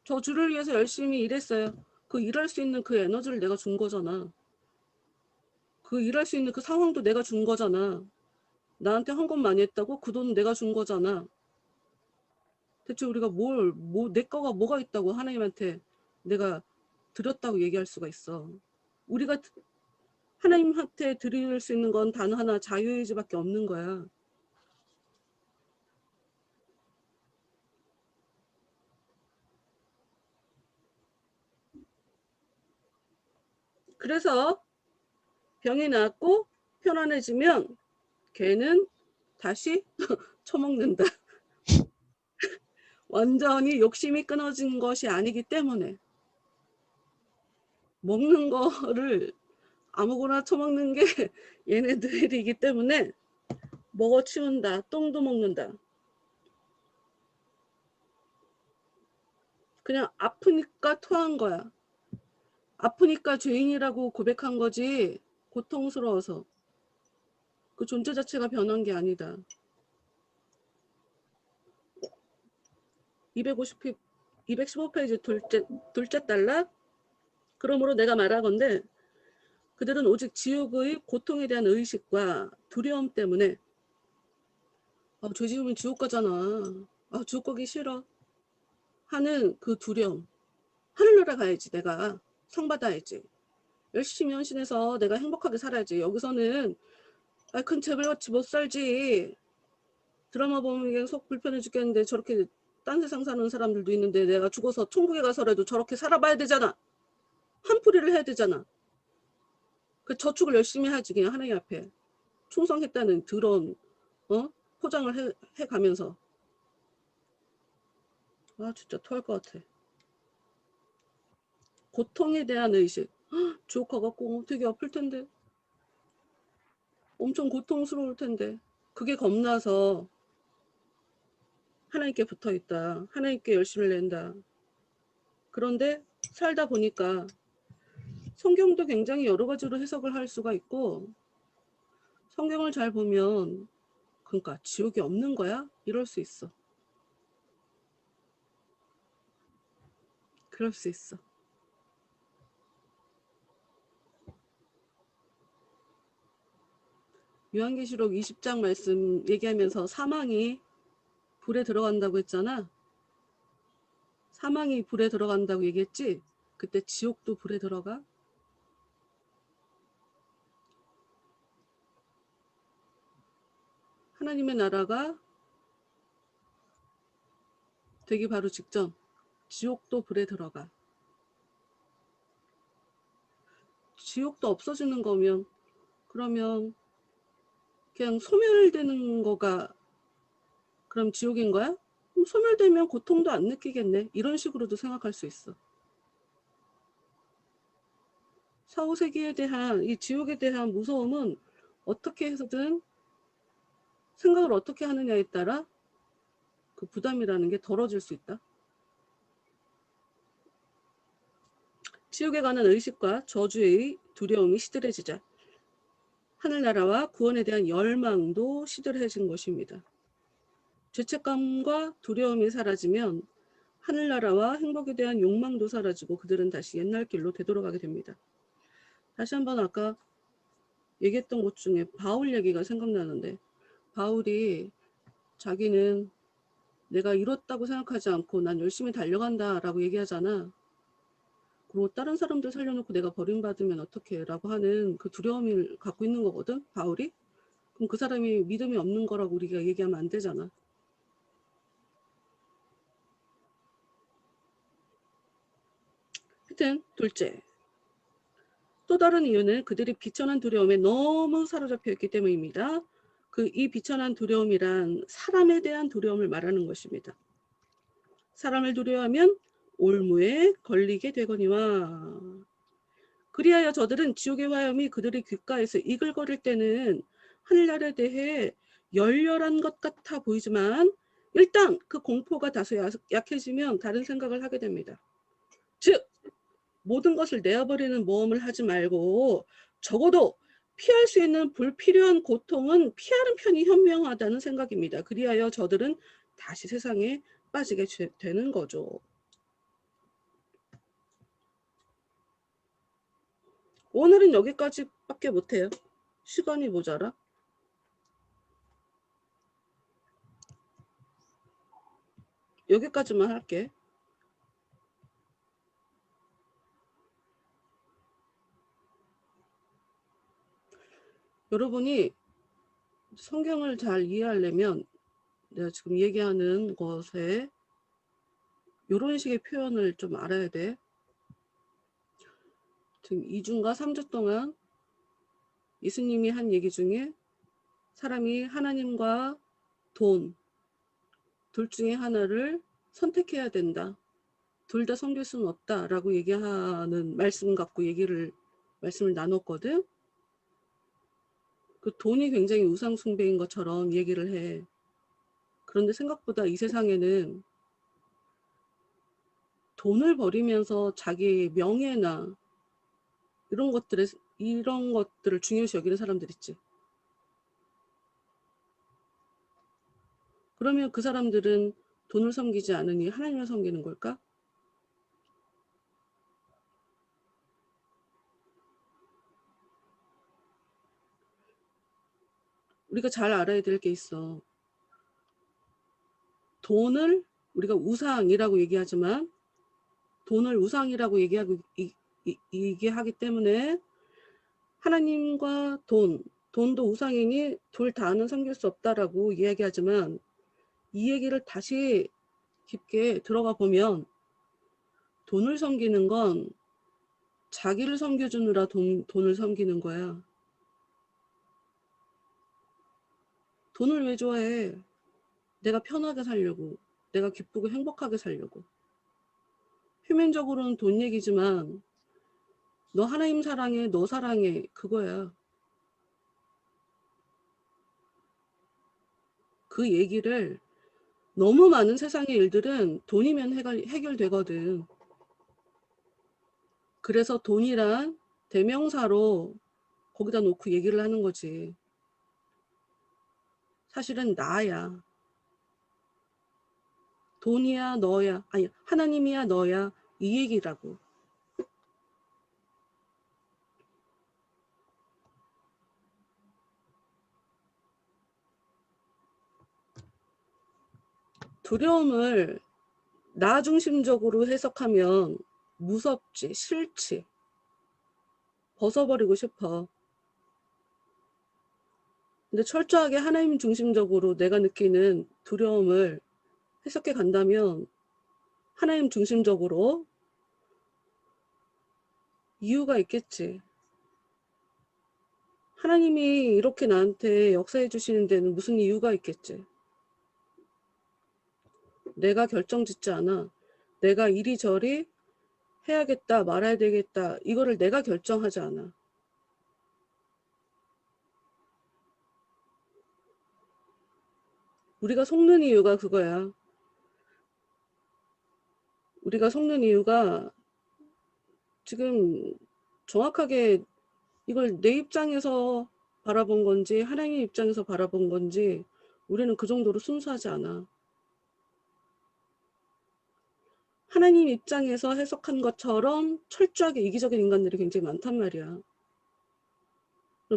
저 주를 위해서 열심히 일했어요. 그 일할 수 있는 그 에너지를 내가 준 거잖아. 그 일할 수 있는 그 상황도 내가 준 거잖아. 나한테 헌금 많이 했다고 그 돈 내가 준 거잖아. 대체 우리가 내 거가 뭐가 있다고 하나님한테 내가 드렸다고 얘기할 수가 있어. 우리가 하나님한테 드릴 수 있는 건 단 하나, 자유의지밖에 없는 거야. 그래서 병이 낫고 편안해지면 걔는 다시 처먹는다. 완전히 욕심이 끊어진 것이 아니기 때문에 먹는 거를 아무거나 처먹는 게 얘네들이기 때문에 먹어치운다. 똥도 먹는다. 그냥 아프니까 토한 거야. 아프니까 죄인이라고 고백한 거지. 고통스러워서. 그 존재 자체가 변한 게 아니다. 215페이지 둘째 달라. 그러므로 내가 말하건대 그들은 오직 지옥의 고통에 대한 의식과 두려움 때문에 죄 지으면 지옥 가잖아. 지옥 가기 싫어. 하는 그 두려움. 하늘나라 가야지. 내가 상 받아야지. 열심히 헌신해서 내가 행복하게 살아야지. 여기서는 큰 재벌같이 못 살지. 드라마 보면 이게 속 불편해 죽겠는데 저렇게 딴 세상 사는 사람들도 있는데 내가 죽어서 천국에 가서라도 저렇게 살아봐야 되잖아. 한풀이를 해야 되잖아. 그 저축을 열심히 하지. 그냥 하나님 앞에 충성했다는 드러운 포장을 해가면서. 진짜 토할 것 같아. 고통에 대한 의식. 지옥 가갖고 되게 아플 텐데. 엄청 고통스러울 텐데. 그게 겁나서 하나님께 붙어있다. 하나님께 열심을 낸다. 그런데 살다 보니까 성경도 굉장히 여러 가지로 해석을 할 수가 있고 성경을 잘 보면 그러니까 지옥이 없는 거야? 이럴 수 있어. 그럴 수 있어. 요한계시록 20장 말씀 얘기하면서 사망이 불에 들어간다고 했잖아. 사망이 불에 들어간다고 얘기했지? 그때 지옥도 불에 들어가? 하나님의 나라가 되기 바로 직전 지옥도 불에 들어가. 지옥도 없어지는 거면 그러면 그냥 소멸되는 거가 그럼 지옥인 거야? 그럼 소멸되면 고통도 안 느끼겠네. 이런 식으로도 생각할 수 있어. 사후세계에 대한 이 지옥에 대한 무서움은 어떻게 해서든 생각을 어떻게 하느냐에 따라 그 부담이라는 게 덜어질 수 있다. 지옥에 관한 의식과 저주의 두려움이 시들해지자 하늘나라와 구원에 대한 열망도 시들해진 것입니다. 죄책감과 두려움이 사라지면 하늘나라와 행복에 대한 욕망도 사라지고 그들은 다시 옛날 길로 되돌아가게 됩니다. 다시 한번 아까 얘기했던 것 중에 바울 얘기가 생각나는데 바울이 자기는 내가 이뤘다고 생각하지 않고 난 열심히 달려간다 라고 얘기하잖아. 그리고 다른 사람들 살려놓고 내가 버림받으면 어떡해 라고 하는 그 두려움을 갖고 있는 거거든, 바울이. 그럼 그 사람이 믿음이 없는 거라고 우리가 얘기하면 안 되잖아. 하여튼 둘째, 또 다른 이유는 그들이 비천한 두려움에 너무 사로잡혀 있기 때문입니다. 이 비천한 두려움이란 사람에 대한 두려움을 말하는 것입니다. 사람을 두려워하면 올무에 걸리게 되거니와. 그리하여 저들은 지옥의 화염이 그들의 귓가에서 이글거릴 때는 하늘나라에 대해 열렬한 것 같아 보이지만 일단 그 공포가 다소 약해지면 다른 생각을 하게 됩니다. 즉 모든 것을 내어버리는 모험을 하지 말고 적어도 피할 수 있는 불필요한 고통은 피하는 편이 현명하다는 생각입니다. 그리하여 저들은 다시 세상에 빠지게 되는 거죠. 오늘은 여기까지밖에 못해요. 시간이 모자라. 여기까지만 할게. 여러분이 성경을 잘 이해하려면 내가 지금 얘기하는 것에 이런 식의 표현을 좀 알아야 돼. 지금 2주인가 3주 동안 예수님이 한 얘기 중에 사람이 하나님과 돈, 둘 중에 하나를 선택해야 된다. 둘 다 섬길 수는 없다라고 얘기하는 말씀 갖고 말씀을 나눴거든. 그 돈이 굉장히 우상 숭배인 것처럼 얘기를 해. 그런데 생각보다 이 세상에는 돈을 버리면서 자기 명예나 이런 것들을 중요시 여기는 사람들 있지. 그러면 그 사람들은 돈을 섬기지 않으니 하나님을 섬기는 걸까? 우리가 잘 알아야 될 게 있어. 돈을 우리가 우상이라고 얘기하지만 돈을 우상이라고 얘기하기 때문에 하나님과 돈도 우상이니 둘 다는 섬길 수 없다라고 이야기하지만 이 얘기를 다시 깊게 들어가 보면 돈을 섬기는 건 자기를 섬겨주느라 돈을 섬기는 거야. 돈을 왜 좋아해? 내가 편하게 살려고, 내가 기쁘고 행복하게 살려고. 표면적으로는 돈 얘기지만 너 하나님 사랑해, 너 사랑해, 그거야. 그 얘기를 너무 많은 세상의 일들은 돈이면 해결되거든. 그래서 돈이란 대명사로 거기다 놓고 얘기를 하는 거지. 사실은 나야. 돈이야 너야, 아니 하나님이야 너야, 이 얘기라고. 두려움을 나 중심적으로 해석하면 무섭지, 싫지, 벗어버리고 싶어. 근데 철저하게 하나님 중심적으로 내가 느끼는 두려움을 해석해 간다면 하나님 중심적으로 이유가 있겠지. 하나님이 이렇게 나한테 역사해 주시는 데는 무슨 이유가 있겠지. 내가 결정짓지 않아. 내가 이리저리 해야겠다, 말아야 되겠다, 이거를 내가 결정하지 않아. 우리가 속는 이유가 그거야. 우리가 속는 이유가 지금 정확하게 이걸 내 입장에서 바라본 건지 하나님 입장에서 바라본 건지 우리는 그 정도로 순수하지 않아. 하나님 입장에서 해석한 것처럼 철저하게 이기적인 인간들이 굉장히 많단 말이야.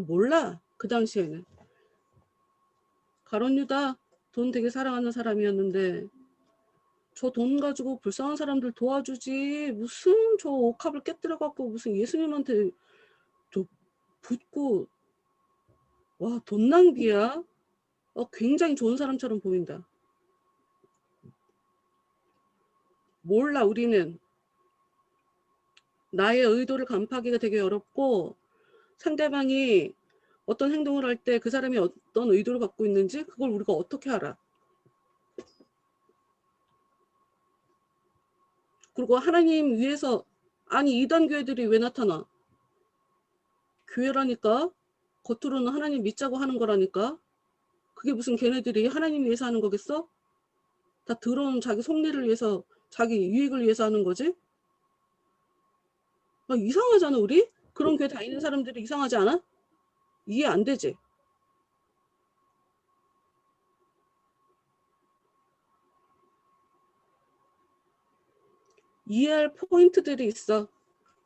몰라, 그 당시에는. 가룟 유다 돈 되게 사랑하는 사람이었는데 저 돈 가지고 불쌍한 사람들 도와주지 무슨 저 옥합을 깨뜨려 갖고 무슨 예수님한테 저 붓고 와 돈 낭비야? 굉장히 좋은 사람처럼 보인다. 몰라 우리는 나의 의도를 간파하기가 되게 어렵고 상대방이 어떤 행동을 할 때 그 사람이 어떤 의도를 갖고 있는지 그걸 우리가 어떻게 알아? 그리고 하나님 위해서 아니 이단 교회들이 왜 나타나? 교회라니까 겉으로는 하나님 믿자고 하는 거라니까 그게 무슨 걔네들이 하나님 위해서 하는 거겠어? 다 더러운 자기 속내를 위해서 자기 유익을 위해서 하는 거지? 이상하잖아 우리? 그런 교회 다니는 사람들이 이상하지 않아? 이해 안 되지? 이해할 포인트들이 있어.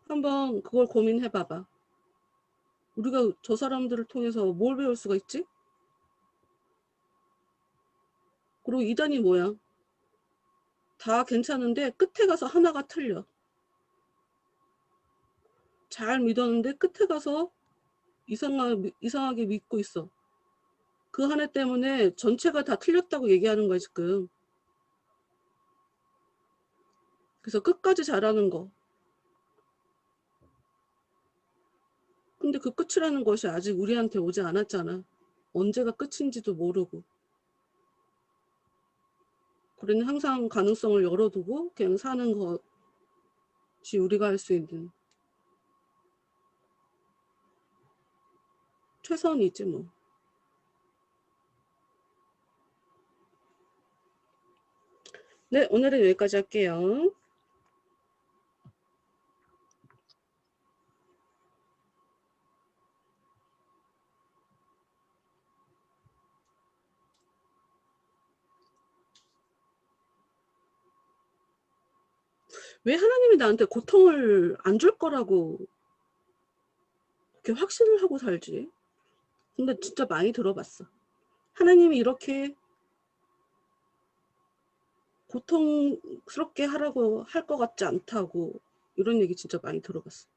한번 그걸 고민해 봐봐. 우리가 저 사람들을 통해서 뭘 배울 수가 있지? 그리고 이단이 뭐야? 다 괜찮은데 끝에 가서 하나가 틀려. 잘 믿었는데 끝에 가서 이상하게 믿고 있어. 그 하나 때문에 전체가 다 틀렸다고 얘기하는 거야 지금. 그래서 끝까지 잘하는 거. 근데 그 끝이라는 것이 아직 우리한테 오지 않았잖아. 언제가 끝인지도 모르고. 그러니 항상 가능성을 열어두고 그냥 사는 것이 우리가 할 수 있는 최선이지 뭐. 네, 오늘은 여기까지 할게요. 왜 하나님이 나한테 고통을 안 줄 거라고 그렇게 확신을 하고 살지? 근데 진짜 많이 들어봤어. 하나님이 이렇게 고통스럽게 하라고 할 것 같지 않다고 이런 얘기 진짜 많이 들어봤어.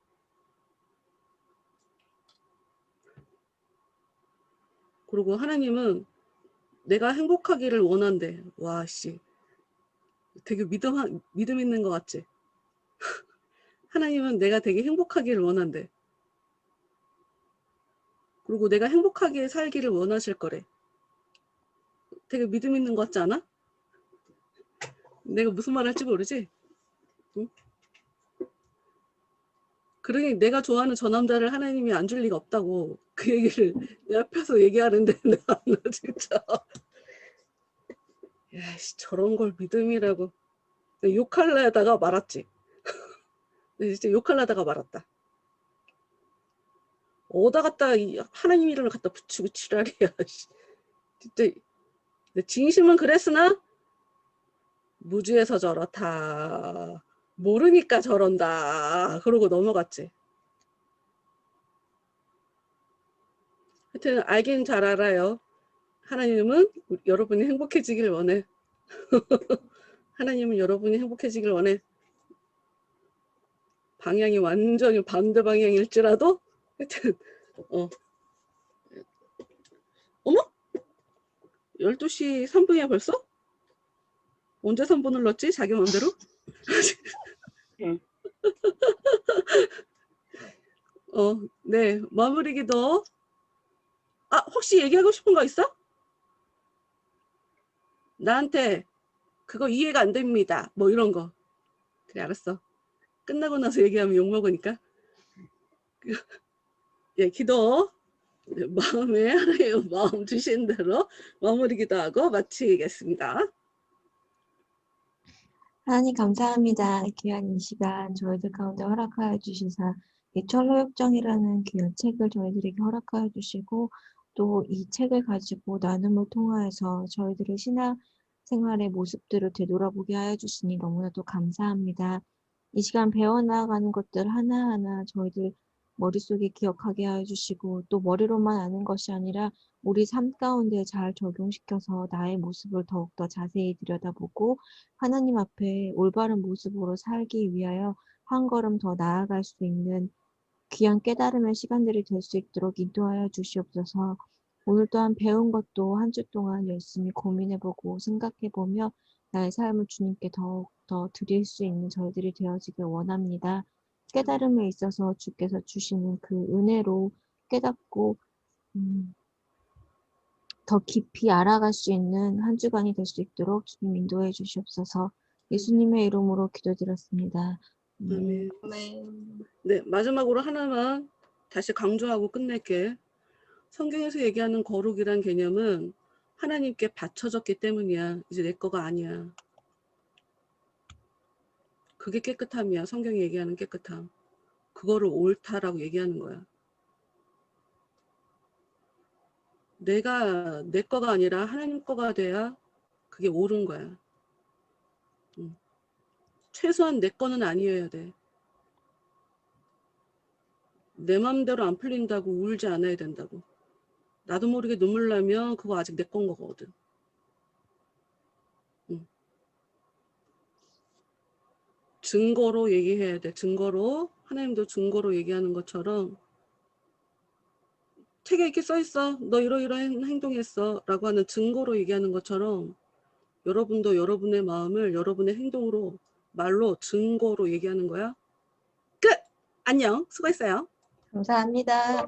그리고 하나님은 내가 행복하기를 원한대. 와, 씨. 되게 믿음 있는 것 같지? 하나님은 내가 되게 행복하기를 원한대. 그리고 내가 행복하게 살기를 원하실 거래. 되게 믿음 있는 것 같지 않아? 내가 무슨 말 할지 모르지? 응? 그러니 내가 좋아하는 저 남자를 하나님이 안 줄 리가 없다고 그 얘기를 내 앞에서 얘기하는데 내가 나 진짜 야씨 저런 걸 믿음이라고 욕하려다가 말았지. 진짜 욕하려다가 말았다. 어디다 갖다 하나님 이름을 갖다 붙이고 지랄이야. 진짜 진심은 그랬으나 무지해서 저렇다. 모르니까 저런다. 그러고 넘어갔지. 하여튼 알긴 잘 알아요. 하나님은 여러분이 행복해지길 원해. 하나님은 여러분이 행복해지길 원해. 방향이 완전히 반대 방향일지라도 하여튼 어머? 12시 3분이야 벌써? 언제 3분 눌렀지? 자기 마음대로? 네. 마무리 기도. 혹시 얘기하고 싶은 거 있어? 나한테 그거 이해가 안 됩니다. 뭐 이런 거. 그래 알았어. 끝나고 나서 얘기하면 욕먹으니까. 예, 기도. 마음에 하나님 마음 주신 대로 마무리 기도하고 마치겠습니다. 하나님 감사합니다. 귀한 이 시간 저희들 가운데 허락하여 주시사 이 철로역정이라는 귀한 책을 저희들에게 허락하여 주시고 또 이 책을 가지고 나눔을 통하여서 저희들의 신앙 생활의 모습들을 되돌아보게 하여 주시니 너무나도 감사합니다. 이 시간 배워나가는 것들 하나하나 저희들 머릿속에 기억하게 해주시고 또 머리로만 아는 것이 아니라 우리 삶 가운데 잘 적용시켜서 나의 모습을 더욱더 자세히 들여다보고 하나님 앞에 올바른 모습으로 살기 위하여 한 걸음 더 나아갈 수 있는 귀한 깨달음의 시간들이 될 수 있도록 인도하여 주시옵소서. 오늘 또한 배운 것도 한 주 동안 열심히 고민해보고 생각해보며 나의 삶을 주님께 더욱더 드릴 수 있는 저희들이 되어지길 원합니다. 깨달음에 있어서 주께서 주시는 그 은혜로 깨닫고 더 깊이 알아갈 수 있는 한 주간이 될 수 있도록 주님 인도해 주시옵소서. 예수님의 이름으로 기도드렸습니다. 아멘. 네. 네, 마지막으로 하나만 다시 강조하고 끝낼게. 성경에서 얘기하는 거룩이란 개념은 하나님께 바쳐졌기 때문이야. 이제 내 거가 아니야. 그게 깨끗함이야. 성경이 얘기하는 깨끗함. 그거를 옳다라고 얘기하는 거야. 내가 내 거가 아니라 하나님 거가 돼야 그게 옳은 거야. 최소한 내 거는 아니어야 돼. 내 맘대로 안 풀린다고 울지 않아야 된다고. 나도 모르게 눈물 나면 그거 아직 내 건 거거든. 증거로 얘기해야 돼. 증거로. 하나님도 증거로 얘기하는 것처럼 책에 이렇게 써있어. 너 이러이러한 행동했어. 라고 하는 증거로 얘기하는 것처럼 여러분도 여러분의 마음을 여러분의 행동으로 말로 증거로 얘기하는 거야. 끝! 안녕. 수고했어요. 감사합니다.